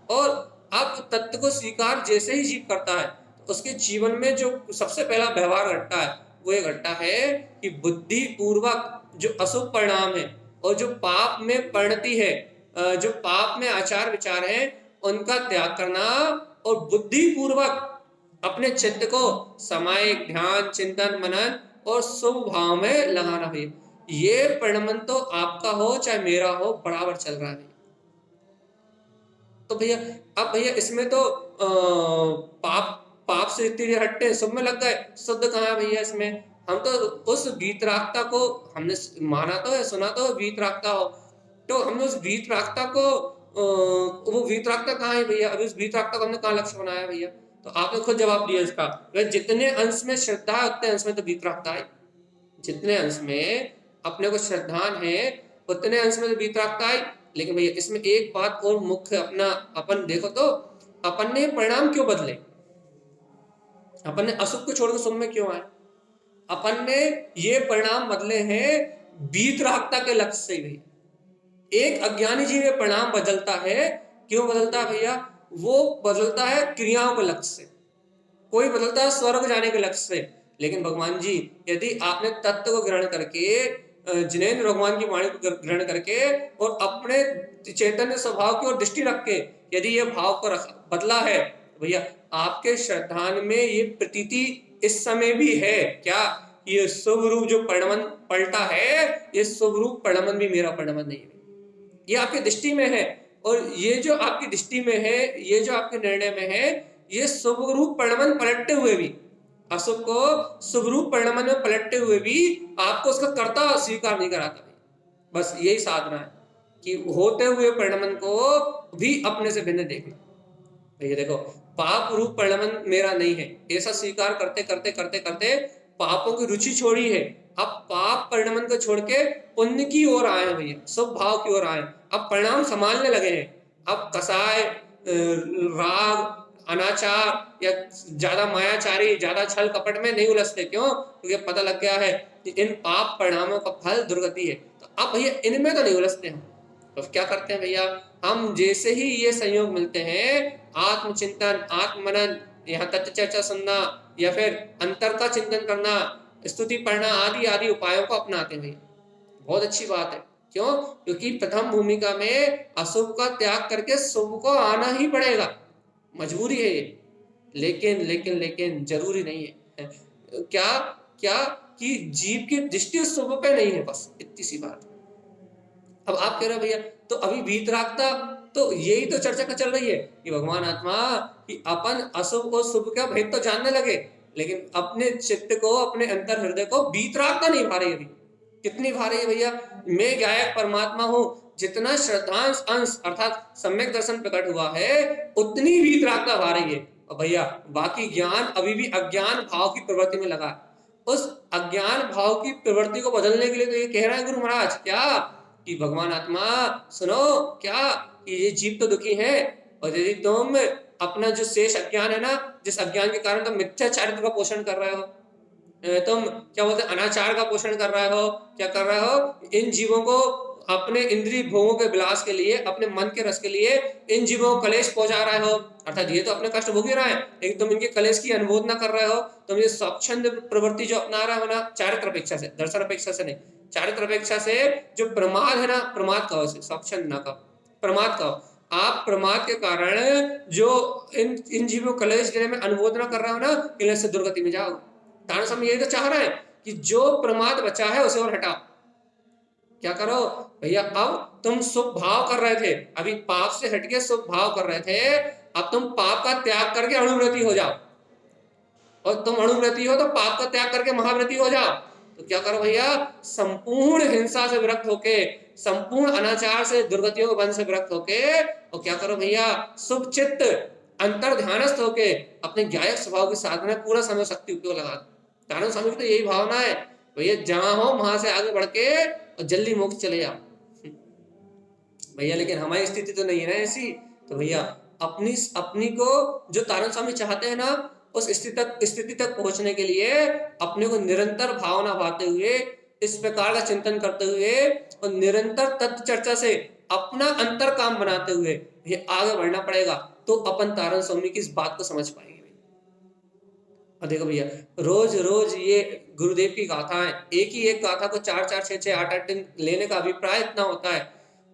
और अब तत्व को स्वीकार जैसे ही जीव करता है तो उसके जीवन में जो सबसे पहला व्यवहार घटता है वो ये घटता है कि बुद्धि पूर्वक जो अशुभ परिणाम है और जो पाप में परिणति है, जो पाप में आचार विचार है, उनका त्याग करना और बुद्धि पूर्वक अपने चित्त को सामायिक ध्यान चिंतन मनन और शुभ भाव में लगाना भी। ये परिणमन तो आपका हो चाहे मेरा हो, बराबर चल रहा है। तो भैया अब भैया इसमें तो पाप पाप से इतने हटते हैं, सब में लग गए, शुद्ध कहाँ है भैया इसमें? हम तो उस वीतरागता को हमने माना तो है, सुना तो है वीतरागता हो, तो हमने उस वीतरागता को वो वीतरागता कहाँ है भैया? अभी उस वीतरागता को हमने कहाँ लक्ष्य बनाया भैया? तो आपने खुद जवाब दिया इसका, जितने अंश में श्रद्धा है उतने अंश में तो वीतरागता है। जितने अंश में अपने को श्रद्धान है उतने अंश में तो वीतरागता है। लेकिन भैया इसमें एक बात और मुख्य अपना अपन देखो तो, अपन ने परिणाम क्यों बदले? अपन ने अशुभ को छोड़कर शुभ में क्यों आए? अपन ने ये परिणाम बदले हैं वीतरागता के लक्ष्य से भैया। एक अज्ञानी जीव ये परिणाम बदलता है, क्यों बदलता है भैया? वो बदलता है क्रियाओं के लक्ष्य से, कोई बदलता है स्वर्ग जाने के लक्ष्य से। लेकिन भगवान जी, यदि आपने तत्व को ग्रहण करके, जिनेंद्र भगवान की वाणी को ग्रहण करके और अपने चैतन्य स्वभाव की ओर दृष्टि रख के यदि ये भाव को बदला है, भैया आपके श्रद्धान में ये प्रतीति इस समय भी है क्या? ये शुभ रूप जो परिणमन पलटा है, ये शुभ रूप परिणमन भी मेरा परिणमन नहीं है, ये आपकी दृष्टि में है। और ये जो आपकी दृष्टि में है, ये जो आपके निर्णय में है, ये शुभ रूप परिणमन पलटते हुए भी, अशुभ को शुभ रूप परिणमन में पलटते हुए भी आपको उसका कर्ता स्वीकार नहीं कराता। बस यही साधना है कि होते हुए परिणमन को भी अपने से भिन्न देखना। ये देखो, पाप रूप परिणमन मेरा नहीं है, ऐसा स्वीकार करते करते करते करते पापों की रुचि छोड़ी है। अब पाप परिणमन को छोड़ के पुण्य की ओर आए हैं भैया, शुभ भाव की ओर आए। अब परिणाम संभालने लगे हैं। अब कसाय, राग, अनाचार या ज्यादा मायाचारी, ज्यादा छल कपट में नहीं उलझते। क्यों? क्योंकि पता लग गया है कि इन पाप परिणामों का फल दुर्गति है। तो अब भैया इनमें तो नहीं उलझते हम। तो क्या करते हैं भैया? हम जैसे ही ये संयोग मिलते हैं, आत्मचिंतन, आत्मनन, यहाँ तत्व चर्चा सुनना या फिर अंतर का चिंतन करना, स्तुति पढ़ना आदि आदि उपायों को अपनाते हैं। बहुत अच्छी बात है। क्यों? क्योंकि प्रथम भूमिका में अशुभ का त्याग करके शुभ को आना ही पड़ेगा, मजबूरी है ये। लेकिन लेकिन लेकिन जरूरी नहीं है। क्या क्या कि जीव की दृष्टि शुभ पे नहीं है, बस इतनी सी बात। अब आप कह रहे हो भैया तो अभी वीतरागता, तो यही तो चर्चा का चल रही है कि भगवान आत्मा कि अपन अशुभ और शुभ का भेद तो जानने लगे, लेकिन अपने चित्त को, अपने अंतर हृदय को वीतरागता नहीं भा रही। अभी कितनी भा रही है भैया? मैं गायक परमात्मा हूं, जितना श्रद्धांश अंश अर्थात सम्यक दर्शन प्रकट हुआ है उतनी वीतरागता भा रही है। और भैया बाकी ज्ञान अभी भी अज्ञान भाव की प्रवृत्ति में लगा। उस अज्ञान भाव की प्रवृत्ति को बदलने के लिए तो ये कह रहे हैं गुरु महाराज क्या, कि भगवान आत्मा सुनो क्या, कि ये जीव तो दुखी है, और यदि तुम अपना जो शेष अज्ञान है ना, जिस अज्ञान के कारण तुम मिथ्या चारित्र का पोषण कर रहे हो, तुम क्या बोलते हैं अनाचार का पोषण कर रहे हो, क्या कर रहे हो, इन जीवों को अपने इंद्रिय भोगों के विलास के लिए, अपने मन के रस के लिए इन जीवों को कलेश पहुंचा रहे हो, अर्थात ये तो अपने कष्ट भोग ही रहे हैं, लेकिन तुम इनके कलेश की अनुमोद न कर रहे हो, तुम ये स्वच्छंद प्रवृत्ति जो अपना रहे हो ना, चारित्र अपेक्षा से, दर्शन अपेक्षा से नहीं, चारित्र अपेक्षा से जो प्रमाद है ना, प्रमाद कहो, स्वच्छंद ना कहो, प्रमाद कहो, आप प्रमाद के कारण जो इन जीवों कलेश देने में अनुमोद न कर रहे हो ना, कलेश से दुर्गति में जाओ। तारण स्वामी यही तो चाह रहे हैं कि जो प्रमाद बचा है उसे और हटाओ। क्या करो भैया, अब तुम शुभ भाव कर रहे थे, अभी पाप से हटके शुभ भाव कर रहे थे, अब तुम पाप का त्याग करके अणुव्रती हो जाओ, और तुम अणुव्रती हो तो पाप का त्याग करके महाव्रती हो जाओ। तो क्या करो भैया, संपूर्ण हिंसा से विरक्त होके, संपूर्ण अनाचार से, दुर्गतियों के बंध से विरक्त होके, और क्या करो भैया, शुभ चित्त अंतर ध्यानस्थ होके अपने ज्ञायक स्वभाव की साधना पूरा समय शक्ति उपयोग लगा। कारण स्वामी की तो यही भावना है भैया, जहां हो वहां से आगे बढ़ के और जल्दी मोक्ष चले जाओ भैया, लेकिन हमारी स्थिति तो नहीं है ना ऐसी। तो भैया अपनी अपनी को जो तारण स्वामी चाहते हैं ना, उस स्थिति तक पहुंचने के लिए अपने को निरंतर भावना भाते हुए, इस प्रकार का चिंतन करते हुए और निरंतर तत्व चर्चा से अपना अंतर काम बनाते हुए ये आगे बढ़ना पड़ेगा, तो अपन तारण स्वामी की इस बात को समझ पाएंगे। और देखो भैया, रोज रोज ये गुरुदेव की गाथाएं, एक ही एक गाथा को 4-4, 6-6, 8-8 दिन लेने का अभिप्राय इतना होता है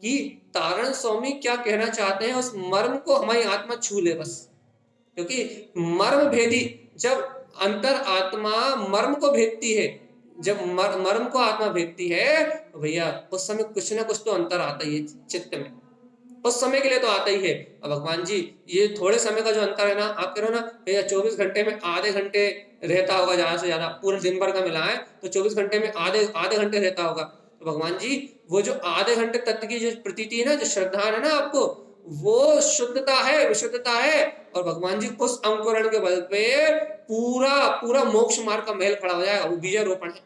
कि तारण स्वामी क्या कहना चाहते हैं, उस मर्म को हमारी आत्मा छू ले बस। क्योंकि मर्म भेदी, जब अंतर आत्मा मर्म को भेदती है, जब मर्म को आत्मा भेदती है, तो भैया उस समय कुछ ना कुछ तो अंतर आता ही है चित्त में, उस समय के लिए तो आता ही है। अब भगवान जी ये थोड़े समय का जो अंतर है ना, आप करो ना भैया 24 घंटे में आधे घंटे रहता होगा, ज्यादा से ज्यादा पूरे दिन भर का मिलाएं तो 24 घंटे में आधे घंटे रहता होगा। तो भगवान जी वो जो आधे घंटे तत्व की जो प्रतीति है ना, जो श्रद्धा है ना आपको, वो शुद्धता है, विशुद्धता है, और भगवान जी उस अंकुरण के बल पे पूरा पूरा मोक्ष मार्ग का महल खड़ा हो जाएगा। वो बीजारोपण है,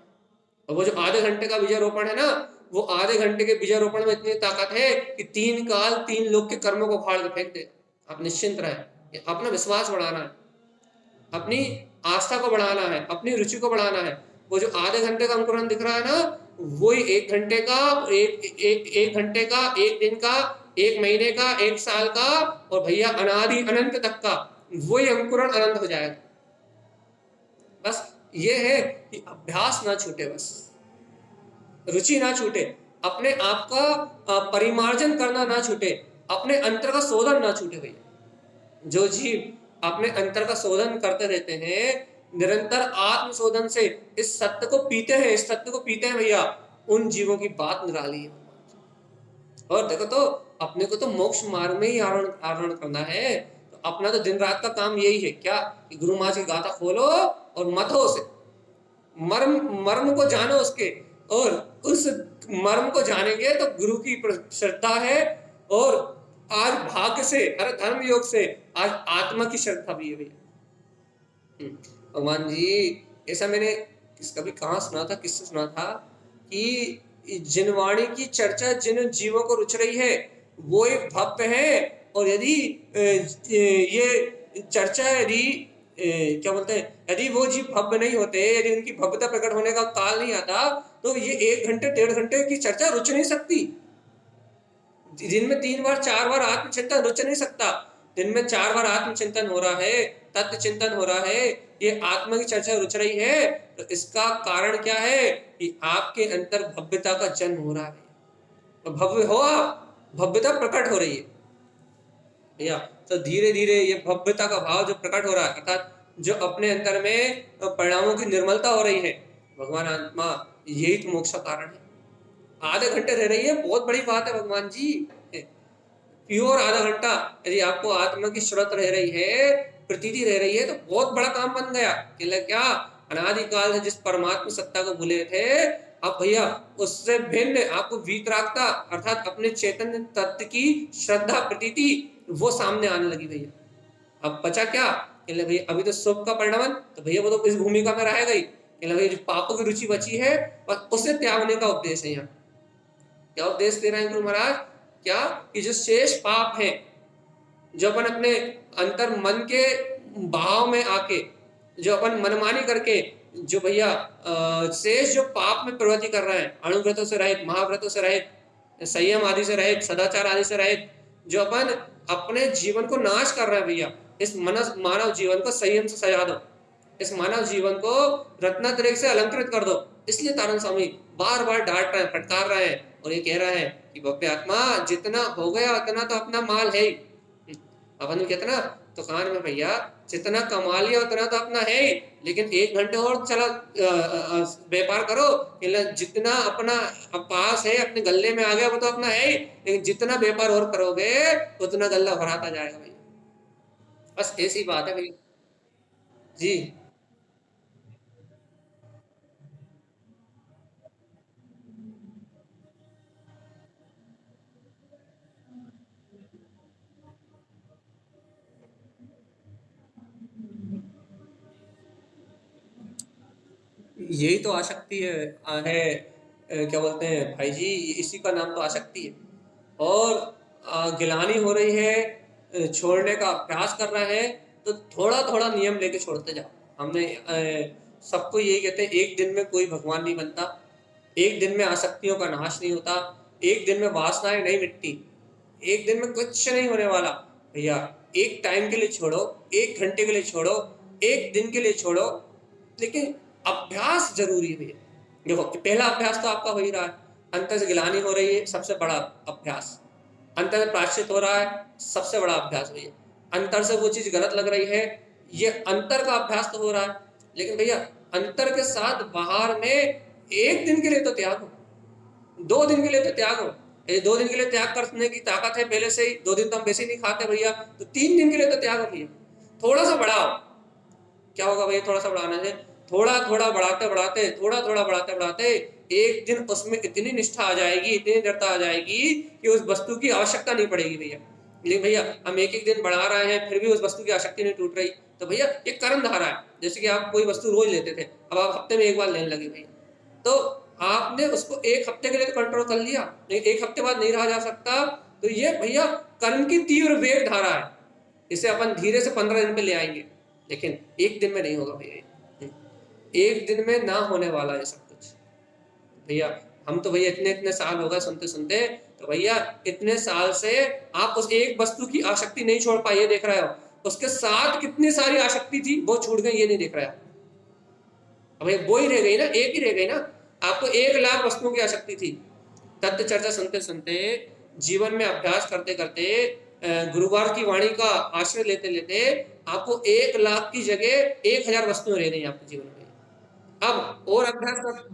और वो जो आधे घंटे का बीजारोपण है ना, वो आधे घंटे के बीजारोपण में इतनी ताकत है कि 3 काल 3 लोग के कर्मों को फाड़ के फेंक देगा। आप निश्चिंत रहे, अपना विश्वास बढ़ाना है, अपनी आस्था को बढ़ाना है, अपनी रुचि को बढ़ाना है। वो जो आधे घंटे का अंकुरण दिख रहा है ना, वही 1 घंटे का, एक घंटे का, 1 दिन का, 1 महीने का, 1 साल का, और भैया अनादि अनंत तक का वही अंकुरण अनंत हो जाएगा। बस ये है कि अभ्यास ना छूटे, बस रुचि ना छूटे, अपने आप का परिमार्जन करना ना छूटे, अपने अंतर का शोधन ना छूटे। भैया जो जीव अपने अंतर का शोधन करते रहते हैं, निरंतर आत्म शोधन से इस सत्य को पीते हैं, इस सत्य को पीते हैं भैया, उन जीवों की बात निराली है। और देखो तो अपने को तो मोक्ष मार्ग में ही आरोहण करना है, तो अपना तो दिन रात का काम यही है क्या, कि गुरु महाराज की गाथा खोलो और मथो उसे, मर्म को जानो उसके, और उस मर्म को जानेंगे तो गुरु की श्रद्धा है, और आज भाग्य से, अरे धर्म योग से आज आत्मा की श्रद्धा भी है भैया। भगवान जी ऐसा मैंने कभी कहाँ सुना था, किससे सुना था, कि जिनवाणी की चर्चा जिन जीवों को रुच रही है वो एक भव्य है, और यदि ये चर्चा यदि क्या बोलते हैं, यदि वो जीव भव्य नहीं होते, यदि उनकी भव्यता प्रकट होने का काल नहीं आता, तो ये 1 घंटे 1.5 घंटे की चर्चा रुच नहीं सकती। दिन में 3 बार 4 बार आत्मचिंतन रुच नहीं सकता। दिन में 4 बार आत्मचिंतन हो रहा है, तत्व चिंतन हो रहा है, ये आत्मा की चर्चा रुच रही है, तो इसका कारण क्या है, कि आपके अंतर भव्यता का जन्म हो रहा है। तो भव्य हो आप, भव्यता प्रकट हो रही है भैया। तो धीरे धीरे ये भव्यता का भाव जो प्रकट हो रहा है, अर्थात जो अपने अंतर में परिणामों की निर्मलता हो रही है, भगवान आत्मा यही तो मोक्ष का कारण है। आधे घंटे रह रही है, बहुत बड़ी बात है भगवान जी, प्योर आधा घंटा यदि आपको आत्मा की श्रुत रह रही है, प्रतीति रह रही है, तो बहुत बड़ा काम बन गया। क्या अनादिकाल से जिस परमात्मा सत्ता को भूले थे, अब भैया उससे भिन्न आपको वीतरागता, अर्थात अपने चैतन्य तत्व की श्रद्धा प्रतीति वो सामने आने लगी भैया। अब बचा क्या, भैया अभी तो शुभ का परिणाम, तो भैया वो तो इस भूमिका में रहेगा ही, मतलब ये जो पापों की रुचि बची है बस उसे त्यागने का उपदेश है यहाँ। क्या उपदेश दे रहे हैं गुरु महाराज? क्या कि जो शेष पाप है, जो अपन अपने अंतर मन के भाव में आके, जो अपन मनमानी करके, जो भैया शेष जो पाप में प्रवृत्ति कर रहे हैं, अणुव्रतों से रहित, महाव्रतों से रहित, संयम आदि से रहित, सदाचार आदि से रहित, जो अपन अपने जीवन को नाश कर रहे हैं भैया, इस मानव जीवन को संयम से सजा दो, इस मानव जीवन को रत्नातिरेक से अलंकृत कर दो। इसलिए तारण स्वामी बार बार डांट रहे हैं, फटकार रहे हैं और ये कह रहे हैं कि भव्य आत्मा जितना हो गया उतना तो अपना माल है ही। अपन कितना तो कान में भैया जितना कमा लिया उतना तो अपना है ही, लेकिन 1 घंटे और चला व्यापार करो, जितना अपना पास है अपने गले में आ गया वो तो अपना है ही, लेकिन जितना व्यापार और करोगे उतना गल्ला भराता जाएगा भैया। बस ऐसी बात है भैया जी। यही तो आसक्ति क्या बोलते हैं भाई जी, इसी का नाम तो आसक्ति है। और गिलानी हो रही है, छोड़ने का अभ्यास कर रहे हैं, तो थोड़ा थोड़ा नियम लेके छोड़ते जाओ। हमने सबको यही कहते हैं, एक दिन में कोई भगवान नहीं बनता, एक दिन में आसक्तियों का नाश नहीं होता, एक दिन में वासनाएं नहीं मिटती, एक दिन में कुछ नहीं होने वाला भैया। एक टाइम के लिए छोड़ो, 1 घंटे के लिए छोड़ो, 1 दिन के लिए छोड़ो, लेकिन अभ्यास जरूरी है भैया। देखो पहला अभ्यास तो आपका हो ही रहा है, अंतर से गिलानी हो रही है, सबसे बड़ा अभ्यास। अंतर से प्राश्चित हो रहा है, सबसे बड़ा अभ्यास भैया। अंतर से वो चीज गलत लग रही है, ये अंतर का अभ्यास तो हो रहा है, लेकिन भैया अंतर के साथ बाहर में 1 दिन के लिए तो त्याग हो, 2 दिन के लिए तो त्याग हो। ये 2 दिन के लिए त्याग करने की ताकत है पहले से ही, 2 दिन तो हम वैसे ही नहीं खाते भैया, तो 3 दिन के लिए तो त्याग हो भैया। थोड़ा सा बढ़ाओ, क्या होगा भैया थोड़ा सा बढ़ाने से? थोड़ा थोड़ा बढ़ाते बढ़ाते, थोड़ा थोड़ा बढ़ाते बढ़ाते, एक दिन उसमें इतनी निष्ठा आ जाएगी, इतनी दृढ़ता आ जाएगी कि उस वस्तु की आवश्यकता नहीं पड़ेगी भैया। लेकिन भैया हम एक एक दिन बढ़ा रहे हैं, फिर भी उस वस्तु की आसक्ति नहीं टूट रही, तो भैया ये कर्म धारा है। जैसे कि आप कोई वस्तु रोज लेते थे, अब आप हफ्ते में 1 बार लेने लगे भैया, तो आपने उसको 1 हफ्ते के लिए तो कंट्रोल कर लिया, लेकिन 1 हफ्ते बाद नहीं रहा जा सकता। तो ये भैया कर्म की तीव्र वेग धारा है, इसे अपन धीरे से 15 दिन पे ले आएंगे, लेकिन 1 दिन में नहीं होगा भैया। 1 दिन में ना होने वाला है सब कुछ भैया। हम तो भैया इतने इतने साल हो गए सुनते सुनते, तो भैया इतने साल से आप उस एक वस्तु की आसक्ति नहीं छोड़ पाए, ये देख रहे हो, उसके साथ कितनी सारी आसक्ति थी वो छूट गई, ये नहीं देख रहे हो। अब भैया वो ही रह गई ना, एक ही रह गई ना। आपको 1 लाख वस्तुओं की आसक्ति थी, तत्व चर्चा सुनते सुनते, जीवन में अभ्यास करते करते, गुरुवार की वाणी का आश्रय लेते लेते, आपको 1 लाख की जगह 1,000 वस्तुएं रह गई आपके जीवन में। अब और अभ्यास कर।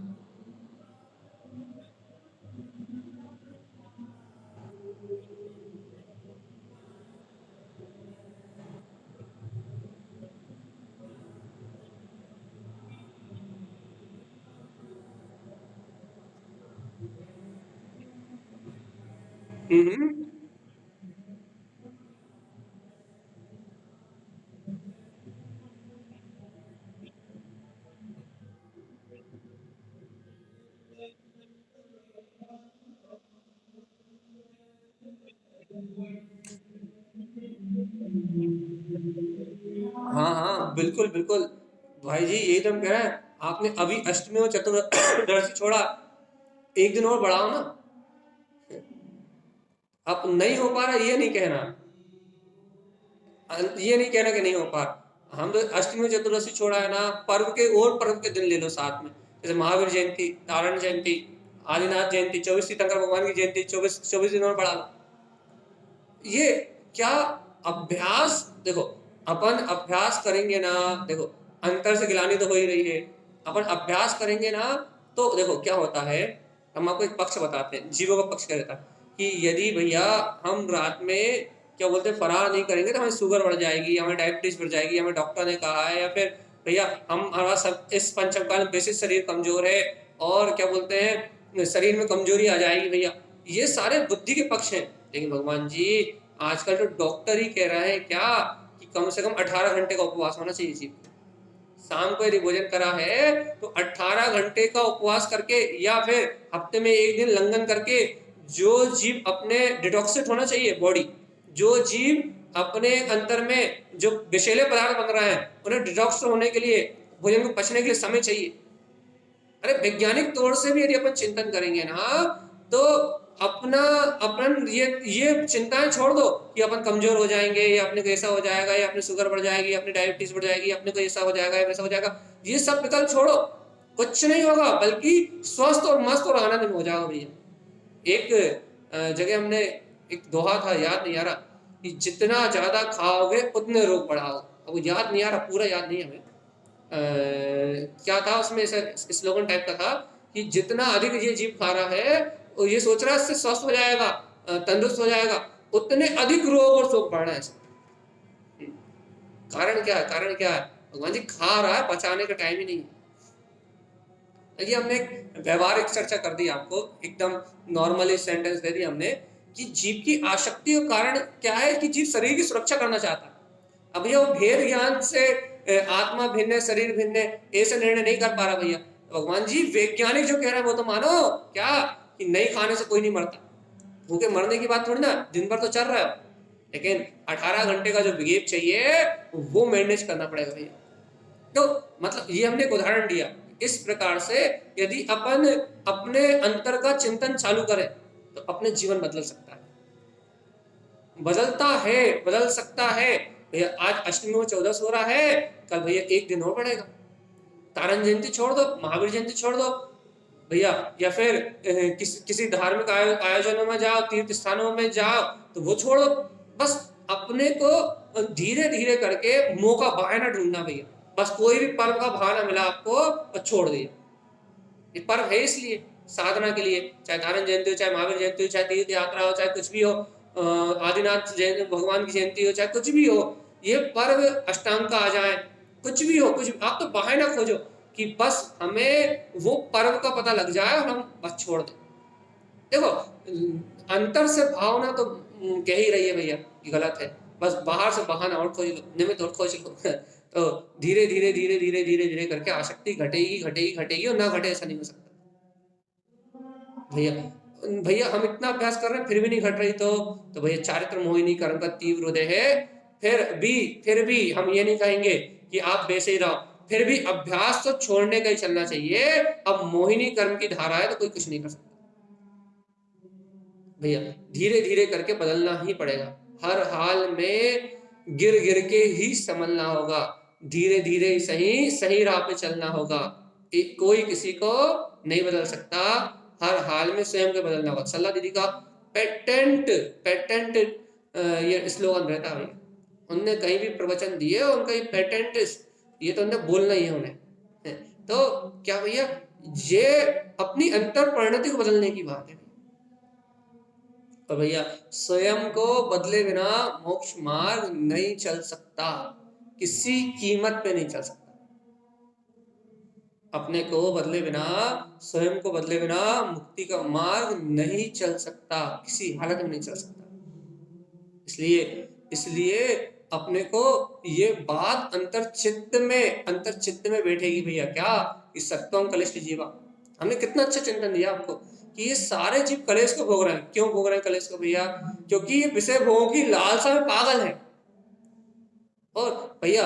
हम्म। हाँ हाँ बिल्कुल बिल्कुल भाई जी, यही तो हम कह रहे हैं। आपने अभी अष्टमी और चतुर्दशी छोड़ा, 1 दिन और बढ़ाओ ना। आप नहीं हो पा रहा ये नहीं कहना, ये नहीं कहना कि नहीं हो पा रहा। हम तो अष्टमी चतुर्दशी छोड़ा है ना, पर्व के और पर्व के दिन ले लो साथ में, जैसे महावीर जयंती, नारायण जयंती, आदिनाथ जयंती, 24 तीर्थंकर भगवान की जयंती, 24 24 दिन और बढ़ा लो। ये क्या अभ्यास, देखो अपन अभ्यास करेंगे ना, देखो अंतर से गिलानी तो हो ही रही है, अपन अभ्यास करेंगे ना, तो देखो क्या होता है। हम आपको एक पक्ष बताते हैं, जीवों का पक्ष क्या रहता है कि यदि भैया हम रात में क्या बोलते हैं फरार नहीं करेंगे तो हमें शुगर बढ़ जाएगी, हमें डायबिटीज बढ़ जाएगी, हमें डॉक्टर ने कहा है, या फिर भैया हम हमारा सब इस पंचमकाल में बेसिस शरीर कमजोर है, और क्या बोलते हैं शरीर में कमजोरी आ जाएगी भैया। ये सारे बुद्धि के पक्ष हैं, लेकिन भगवान जी आजकल तो डॉक्टर ही कह रहे हैं क्या कि कम से कम 18 घंटे का उपवास होना चाहिए जी। शाम को यदि भोजन करा है तो 18 घंटे का उपवास करके या फिर हफ्ते में एक दिन लंघन करके जो जीव अपने डिटॉक्सिट होना चाहिए बॉडी, जो जीव अपने अंतर में जो विषैले पदार्थ बन रहे हैं उन्हें डिटॉक्स होने के लिए, भोजन को पचने के लिए समय चाहिए। अरे वैज्ञानिक तौर से भी यदि अपन चिंतन करेंगे ना तो अपना अपन ये चिंताएं छोड़ दो कि अपन कमजोर हो जाएंगे या अपने को ऐसा हो जाएगा या अपनी शुगर बढ़ जाएगी, अपनी डायबिटीज बढ़ जाएगी, अपने को ऐसा हो जाएगा या वैसा हो जाएगा, ये सब विकल्प छोड़ो, कुछ नहीं होगा, बल्कि स्वस्थ और मस्त और आनंद में हो जाओगे भैया। एक जगह हमने एक दोहा था, याद नहीं आ रहा, कि जितना ज्यादा खाओगे उतने रोग बढ़ाओ। अब याद नहीं आ रहा, पूरा याद नहीं हमें क्या था उसमें, ऐसा स्लोगन टाइप का था कि जितना अधिक ये जीव खा रहा है और ये सोच रहा है इससे स्वस्थ हो जाएगा, तंदुरुस्त हो जाएगा, उतने अधिक रोग और शोक बढ़ रहा है। कारण क्या है? कारण क्या है? भगवान जी खा रहा है, पचाने का टाइम ही नहीं है। ये हमने एक व्यवहारिक चर्चा कर दी आपको, एकदम नॉर्मली सेंटेंस दे दी हमने कि जीव की आसक्ति का कारण क्या है कि जीव शरीर की सुरक्षा करना चाहता है। अब ये वो भेद ज्ञान से आत्मा भिन्न है, शरीर भिन्न है, ऐसे निर्णय नहीं कर पा रहा भैया। भगवान जी वैज्ञानिक जो कह रहे हैं वो तो मानो, क्या कि नहीं खाने से कोई नहीं मरता। भूखे मरने की बात थोड़ी ना, दिन भर तो चल रहा है, लेकिन 18 घंटे का जो गैप चाहिए वो मैनेज करना पड़ेगा भैया। तो मतलब ये हमने एक उदाहरण दिया। इस प्रकार से यदि अपन अपने अंतर का चिंतन चालू करें तो अपने जीवन बदल सकता है, बदलता है, बदल सकता है भैया। आज अष्टमी में 14 हो रहा है, कल भैया एक दिन और बढ़ेगा। तारण जयंती छोड़ दो, महावीर जयंती छोड़ दो भैया, या फिर किसी धार्मिक आयोजनों में जाओ, तीर्थ स्थानों में जाओ तो वो छोड़ दो। बस अपने को धीरे धीरे करके मौका बहाना ढूंढना भैया। बस कोई भी पर्व का बहाना मिला आपको और छोड़ दिया। ये पर्व है इसलिए साधना के लिए, चाहे तारण जयंती हो, चाहे महावीर जयंती हो, चाहे तीर्थ यात्रा हो, चाहे कुछ भी हो, आदिनाथ भगवान की जयंती हो, चाहे कुछ भी हो, ये पर्व अष्टांग का आ जाए, कुछ भी हो, कुछ भी, आप तो बहाना खोजो कि बस हमें वो पर्व का पता लग जाए और हम बस छोड़ दें। देखो अंतर से भावना तो कह ही रही है भैया कि गलत है, बस बाहर से बहाना और खोज लो, निमित्त और खोज लो तो धीरे धीरे धीरे धीरे धीरे धीरे करके आसक्ति घटेगी घटेगी घटेगी और ना घटे ऐसा नहीं हो सकता भैया। भैया हम इतना अभ्यास कर रहे हैं फिर भी नहीं घट रही तो भैया चारित्र मोहिनी कर्म का तीव्र उदय है। फिर भी हम ये नहीं कहेंगे कि आप वैसे ही रहो, फिर भी अभ्यास तो छोड़ने का ही चलना चाहिए। अब मोहिनी कर्म की धारा है तो कोई कुछ नहीं कर सकता भैया, धीरे धीरे करके बदलना ही पड़ेगा। हर हाल में गिर गिर के ही संभलना होगा, धीरे धीरे सही सही राह पे चलना होगा। कोई किसी को नहीं बदल सकता, हर हाल में स्वयं को बदलना होगा। सल्ला दीदी का पेटेंट पेटेंट ये स्लोगन रहता है, उनने कहीं भी प्रवचन दिए उनका ये पेटेंट, ये तो उन्हें बोलना ही है उन्हें। तो क्या भैया ये अपनी अंतर परिणति को बदलने की बात है। और भैया स्वयं को बदले बिना मोक्ष मार्ग नहीं चल सकता, किसी कीमत पे नहीं चल सकता। अपने को बदले बिना, स्वयं को बदले बिना मुक्ति का मार्ग नहीं चल सकता, किसी हालत में नहीं चल सकता। इसलिए अपने को ये बात अंतर चित्त में बैठेगी भैया, क्या इस सत्वम कलिष्ठ जीवा। हमने कितना अच्छा चिंतन दिया आपको कि ये सारे जीव कलेश को भोग रहे हैं। क्यों भोग रहे हैं कलेश को भैया? क्योंकि ये विषय भोगों की लालसा में पागल है। और भैया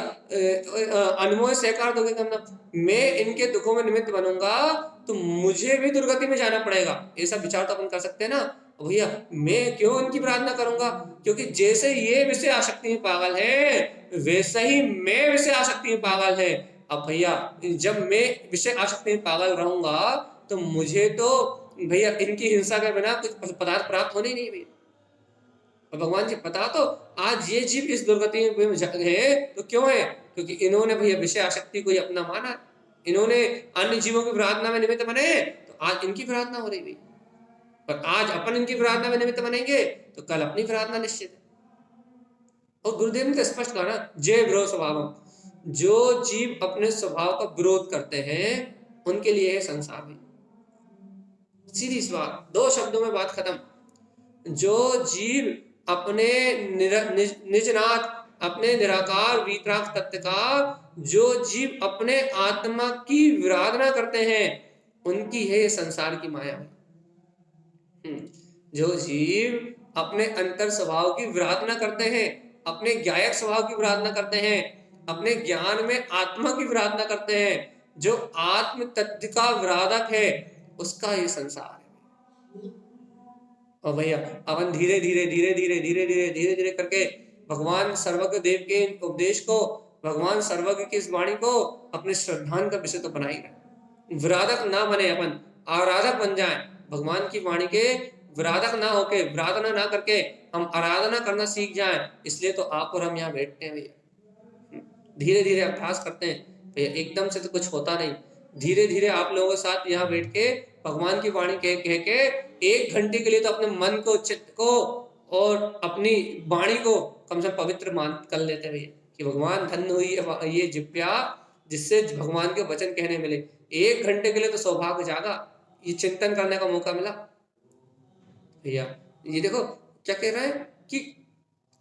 अनमोल सहकार दोगे करना, मैं इनके दुखों में निमित्त बनूंगा तो मुझे भी दुर्गति में जाना पड़ेगा, ऐसा विचार तो अपन कर सकते हैं ना। भैया मैं क्यों इनकी प्रार्थना करूंगा? क्योंकि जैसे ये विषय आसक्ति में पागल है वैसे ही मैं विषय आसक्ति में पागल है। अब भैया जब मैं विषय आसक्ति में पागल रहूंगा तो मुझे तो भैया इनकी हिंसा के बिना कुछ पदार्थ प्राप्त होने ही नहीं भैया। और भगवान जी पता तो आज ये जीव इस दुर्गति में है तो क्यों है? क्योंकि इन्होंने भैया विषय आसक्ति को ही अपना माना, इन्होंने अन्य जीवों की प्रार्थना में निमित्त बने तो आज इनकी प्रार्थना हो रही भैया। पर आज अपन इनकी प्रार्थना में निमित्त बनेंगे तो कल अपनी प्रार्थना निश्चित है। और गुरुदेव ने तो स्पष्ट कहा ना, जय विरोध स्वभाव, जो जीव अपने स्वभाव का विरोध करते हैं उनके लिए है संसार में। सीधी सी बात, दो शब्दों में बात खत्म। जो जीव अपने निजनाथ, अपने निराकार वीतराग तत्व का जो जीव अपने आत्मा की विराधना करते हैं उनकी है ये संसार की माया। जो जीव अपने अंतर स्वभाव की विराधना करते हैं, अपने ज्ञायक स्वभाव की विराधना करते हैं, अपने ज्ञान में आत्मा की विराधना करते हैं, जो आत्म तत्व का विराधक है, उसका ये संसार है। और भैया अपन धीरे धीरे धीरे धीरे धीरे धीरे धीरे धीरे करके भगवान सर्वज्ञ देव के उपदेश को, भगवान सर्वज्ञ की इस वाणी को अपने श्रद्धान का विषय तो बना ही रहे। विराधक ना बने, अपन आराधक बन जाए। भगवान की वाणी के विराधक ना होके, विराधना ना करके हम आराधना करना सीख जाएं। इसलिए तो आप और हम यहाँ बैठते हैं भैया, धीरे धीरे अभ्यास करते हैं भैया। एकदम से तो कुछ होता नहीं। धीरे धीरे आप लोगों के साथ यहाँ बैठ के भगवान की वाणी कह के 1 घंटे के लिए तो अपने मन को, चित्त को और अपनी वाणी को कम से कम पवित्र मान कर लेते हैं भैया कि भगवान धन्य हुई ये जिब्या जिससे भगवान के वचन कहने मिले। 1 घंटे के लिए तो सौभाग्य जागा, ये चिंतन करने का मौका मिला भैया। ये देखो क्या कह रहा है कि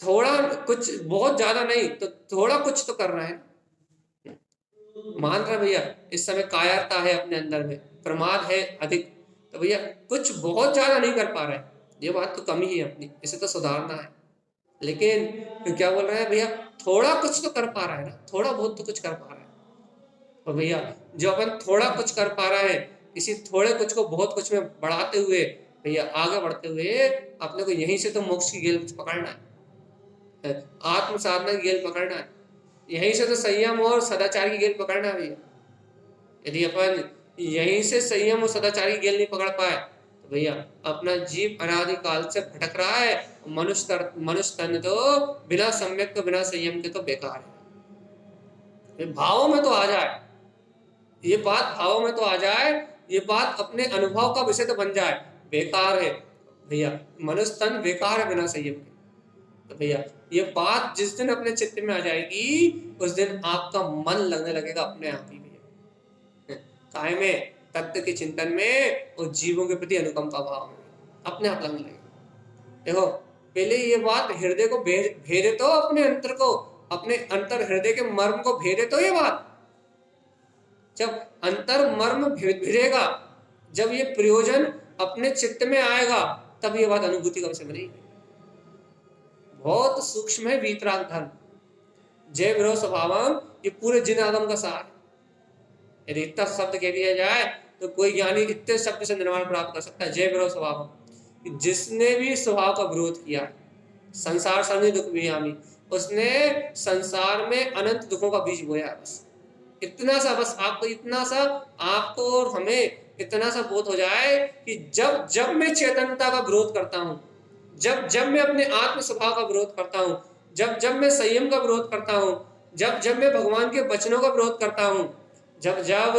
थोड़ा कुछ, बहुत ज्यादा नहीं तो थोड़ा कुछ तो कर रहा है। मान रहा भैया इस समय कायरता है अपने अंदर में, प्रमाद है अधिक, तो भैया कुछ बहुत ज्यादा नहीं कर पा रहे, ये बात तो कमी है अपनी, इसे तो सुधारना है। लेकिन तो क्या बोल रहा है भैया, थोड़ा कुछ तो कर पा रहा है ना, थोड़ा बहुत तो कुछ कर पा रहा है। और भैया जो अपन थोड़ा कुछ कर पा रहा है, इसी थोड़े कुछ को बहुत कुछ में बढ़ाते हुए भैया आगे बढ़ते हुए अपने को यहीं से तो मोक्ष की गेल पकड़ना है, आत्म साधना की गेल पकड़ना है, यहीं से तो संयम और सदाचार की गेल पकड़ना है भैया। यदि अपन यहीं से संयम और सदाचार की गेल नहीं पकड़ पाए तो भैया अपना जीव अनादि काल से भटक रहा है। मनुष्य तन तो बिना सम्यक तो बिना संयम के तो बेकार है। भावों में तो आ जाए ये बात, भावों में तो आ जाए ये बात, अपने अनुभव का विषय तो बन जाए, बेकार है भैया मनुष्य तन, बेकार है बिना संयम के। तो भैया ये बात जिस दिन अपने चित्त में आ जाएगी उस दिन आपका मन लगने लगेगा अपने आप ही भैया, काय में तत्व के चिंतन में और जीवों के प्रति अनुकंपा भाव में अपने आप लगने लगेगा। देखो पहले ये बात हृदय को भेदे तो, अपने अंतर को, अपने अंतर हृदय के मर्म को भेदे तो। ये बात जब अंतर मर्म भिड़ेगा, जब ये प्रयोजन अपने चित्त में आएगा, तब ये बात अनुभूति का विषय बनेगी। बहुत सूक्ष्म है वीतराग धर्म, जय विरोध स्वभावम, ये पूरे जिन आदम का सार है। यदि इतना शब्द कह दिया जाए तो कोई ज्ञानी इतने शब्द से निर्माण प्राप्त कर सकता है। जय विरोध स्वभावम, जिसने भी स्वभाव का विरोध किया, संसार सर्वनि दुख वियामी, उसने संसार में अनंत दुखों का बीज बोया। बस इतना सा, बस आपको इतना सा, आपको और हमें इतना सा बोध हो जाए कि जब जब मैं चेतनता का विरोध करता हूं, जब जब मैं अपने आत्म स्वभाव का विरोध करता हूं, जब जब मैं संयम का विरोध करता हूं, जब जब मैं भगवान के वचनों का विरोध करता हूं, जब जब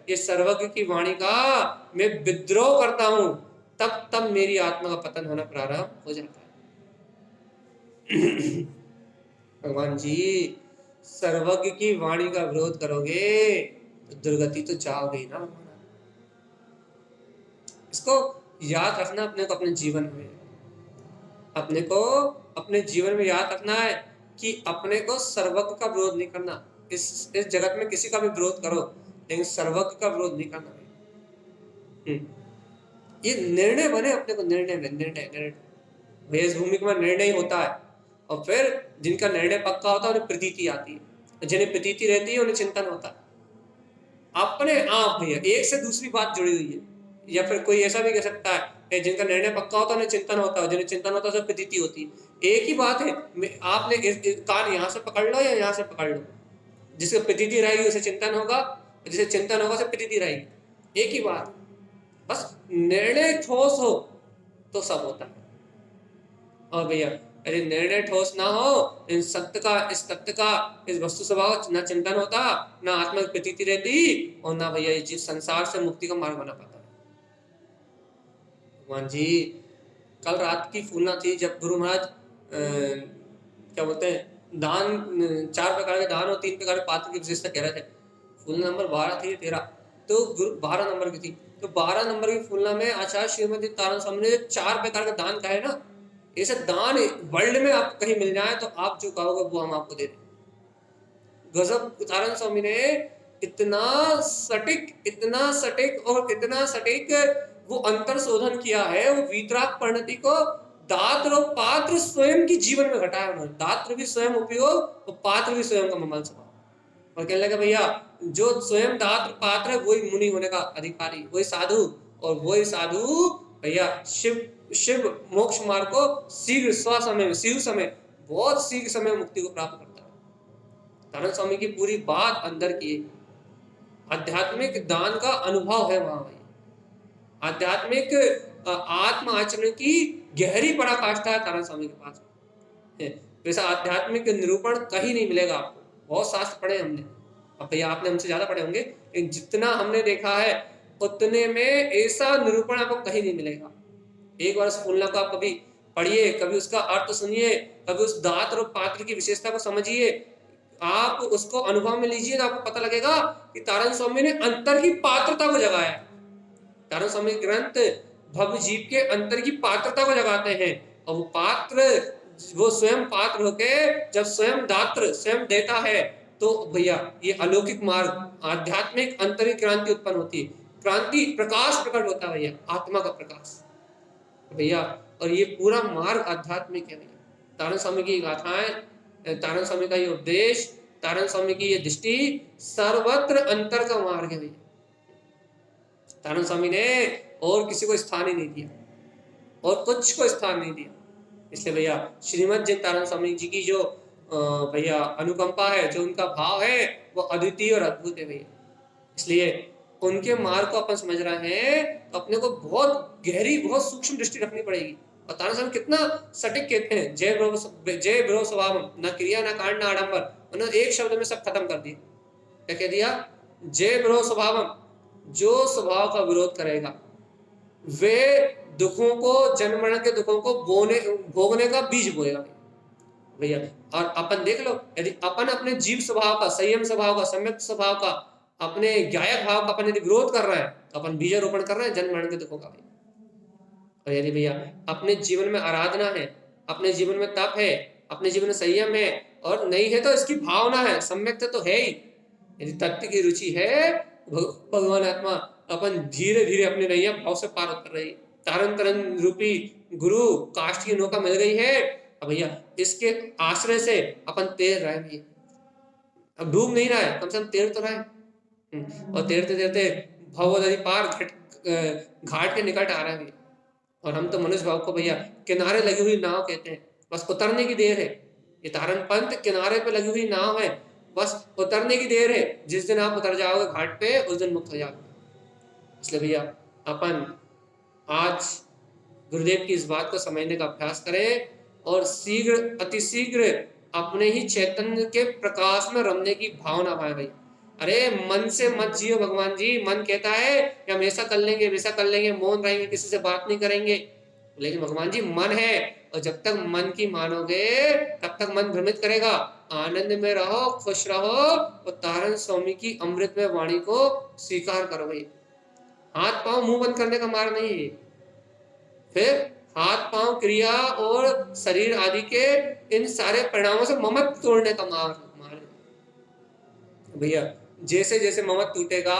ये सर्वज्ञ की वाणी का मैं विद्रोह करता हूं, तब तब मेरी आत्मा का पतन होना प्रारंभ हो जाता है। भगवान जी सर्वज्ञ की वाणी का विरोध करोगे तो दुर्गति तो जाओगे ही ना। इसको याद रखना अपने को, अपने जीवन में, अपने को अपने जीवन में याद रखना है कि अपने को सर्वज्ञ का विरोध नहीं करना। इस जगत में किसी का भी विरोध करो लेकिन सर्वज्ञ का विरोध नहीं करना। ये निर्णय बने अपने को, निर्णय वेश भूमि में निर्णय होता है, और फिर जिनका निर्णय पक्का होता है उन्हें प्रतीति आती है, जिन्हें प्रतीति रहती है उन्हें चिंतन होता है। अपने आप भैया एक से दूसरी बात जुड़ी हुई है। या फिर कोई ऐसा भी कह सकता है जिनका निर्णय पक्का होता है उन्हें चिंतन होता है, जिन्हें चिंतन होता है उसे प्रतीति होती है। एक ही बात है, आपने कान यहाँ से पकड़ लो या यहाँ से पकड़ लो, जिससे प्रतीति रहेगी उसे चिंतन होगा, जिसे चिंतन होगा उसे प्रतीति रहेगी। एक ही बात, बस निर्णय ठोस हो तो सब होता है। और भैया यदि निर्णय ठोस ना हो, इन सत्य का, इस तत्व का, इस वस्तु स्वभाव का न चिंतन होता, ना आत्मा की प्रतीति रहती, और ना भैया ये संसार से मुक्ति का मार्ग बना पाता। भगवान जी कल रात की फूलना थी, जब गुरु महाराज क्या बोलते हैं, दान 4 प्रकार के दान और 3 प्रकार के पात्र की विशेषता कह रहे थे। फूलना नंबर 12 थी, 13 तो 12 नंबर की थी। तो 12 नंबर की फूलना में आचार्य श्रीमती तारण स्वामी ने 4 प्रकार का दान कहे ना, ऐसे दान वर्ल्ड में आपको कहीं मिल जाए तो आप जो कहोगे वो हम आपको दे दें। गजब तारण स्वामी ने इतना सटीक और इतना सटीक वो अंतर शोधन किया है। वो वीतराग परिणति को दात्र और पात्र स्वयं की जीवन में घटाया उन्होंने। दात्र भी स्वयं उपयोग और पात्र भी स्वयं का ममल स्वभाव। और कहने लगा भैया जो स्वयं दात्र पात्र है वही मुनि होने का अधिकारी, वही साधु, और वही साधु भैया शिव मोक्ष मार्ग को शीघ्र शीघ्र समय बहुत शीघ्र समय मुक्ति को प्राप्त करता है। तारण स्वामी की पूरी बात अंदर की आध्यात्मिक दान का अनुभव है वहां भाई। आध्यात्मिक आत्म आचरण की गहरी पराकाष्ठा है तारण स्वामी के पास। वैसा आध्यात्मिक निरूपण कहीं नहीं मिलेगा आपको। बहुत शास्त्र पढ़े हमने, अब भैया आपने हमसे ज्यादा पढ़े होंगे, लेकिन जितना हमने देखा है उतने में ऐसा निरूपण आपको कहीं नहीं मिलेगा। एक बार उस फूलना को आप कभी पढ़िए, कभी उसका अर्थ सुनिए, कभी उस दात्र और पात्र की विशेषता को समझिए, आप उसको अनुभव में लीजिए तो आपको पता लगेगा कि तारण स्वामी ने अंतर की पात्रता को जगाया। तारण स्वामी ग्रंथ भव जीव के अंतर की पात्रता को जगाते हैं, और वो पात्र, वो स्वयं पात्र होके जब स्वयं दात्र स्वयं देता है तो भैया ये अलौकिक मार्ग आध्यात्मिक अंतर की क्रांति उत्पन्न होती है। क्रांति प्रकाश प्रकट होता है भैया, आत्मा का प्रकाश भैया। और ये पूरा मार्ग आध्यात्मिक है भैया। तारण स्वामी की गाथाएं, तारण स्वामी का ये उपदेश, तारण स्वामी की ये दृष्टि सर्वत्र अंतर का मार्ग है भैया। तारण स्वामी ने और किसी को स्थान ही नहीं दिया, और कुछ को स्थान नहीं दिया। इसलिए भैया श्रीमद् जिन तारण स्वामी जी की जो भैया अनुकंपा है, जो उनका भाव है, वो अद्वितीय और अद्भुत है भैया। इसलिए उनके मार्ग को अपन समझ रहे हैं तो अपने को बहुत गहरी, बहुत सूक्ष्म दृष्टि रखनी पड़ेगी। और तारण स्वामी कितना सटीक कहते हैं, जय ब्रो स्वभाव, न क्रिया न कांड न आडंबर। उन्होंने एक शब्द में सब खत्म कर दिया। क्या कह दिया? जय ब्रो स्वभाव, जो स्वभाव का विरोध करेगा वे दुखों को, जन्म मरण के दुखों को भोगने का बीज बोएगा भैया। और अपन देख लो, यदि अपन अपने जीव स्वभाव का, संयम स्वभाव का, सम्यक स्वभाव का, अपने ज्ञायक भाव का अपन यदि विरोध कर रहे हैं तो अपन बीजारोपण कर रहे हैं जन्म मरण के दुखों का भैया। और यदि भैया अपने जीवन में आराधना है, अपने जीवन में तप है, अपने जीवन में संयम है, और नहीं है तो इसकी भावना है, सम्यक तो है ही, यदि तत्व की रुचि है, भगवान आत्मा अपन धीरे धीरे अपने नैया भाव से पार कर रही। तारण तरण रूपी गुरु काष्ठ की नौका मिल गई है, अब भैया इसके आश्रय से अपन तैर रहे हैं भैया। अब डूब नहीं रहा है, कम से कम तैर तो रहे हैं। और तैरते तैरते भवदरी पार घाट के निकट आ रहे हैं। और हम तो मनुष्य भाव को भैया किनारे लगी हुई नाव कहते हैं, बस उतरने की देर है। ये तारण पंथ किनारे पे लगी हुई नाव है, बस उतरने की देर है। जिस दिन आप उतर जाओगे घाट पे, उस दिन मुक्त हो जाओगे। इसलिए भैया अपन आज गुरुदेव की इस बात को समझने का अभ्यास करें, और शीघ्र अतिशीघ्र अपने ही चैतन्य के प्रकाश में रमने की भावना पाए भैया। अरे मन से मत जियो भगवान जी। मन कहता है कि हम ऐसा कर लेंगे, वैसा कर लेंगे, मौन रहेंगे, किसी से बात नहीं करेंगे, लेकिन भगवान जी मन है, और जब तक मन की मानोगे तब तक मन भ्रमित करेगा। आनंद में रहो, खुश रहो, और तारण स्वामी की अमृतमय वाणी को स्वीकार करो भैया। हाथ पांव मुंह बंद करने का मार्ग नहीं है, फिर हाथ पांव क्रिया और शरीर आदि के इन सारे परिणामों से ममत तोड़ने का मार्ग भैया। जैसे जैसे ममत टूटेगा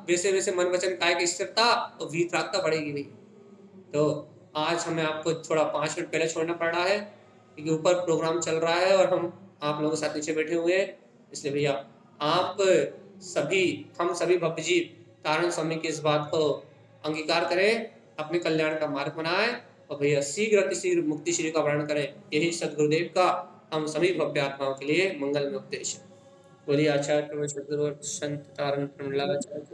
वैसे वैसे मन वचन काय की स्थिरता और वीतरागता बढ़ेगी भैया। तो आज हमें आपको थोड़ा 5 मिनट पहले छोड़ना पड़ रहा है, क्योंकि ऊपर प्रोग्राम चल रहा है और हम आप लोगों के साथ नीचे बैठे हुए हैं। इसलिए भैया आप सभी, हम सभी भक्तजी तारण स्वामी की इस बात को अंगीकार करें, अपने कल्याण का मार्ग बनाएं, और भैया शीघ्र अतिशीघ्र मुक्ति श्री का वर्णन करें। यही सदगुरुदेव का हम सभी भव्य आत्माओं के लिए मंगल में उपदेश है। बोलिए आचार्य सदगुरु संत तारण प्रमंडलाचार्य।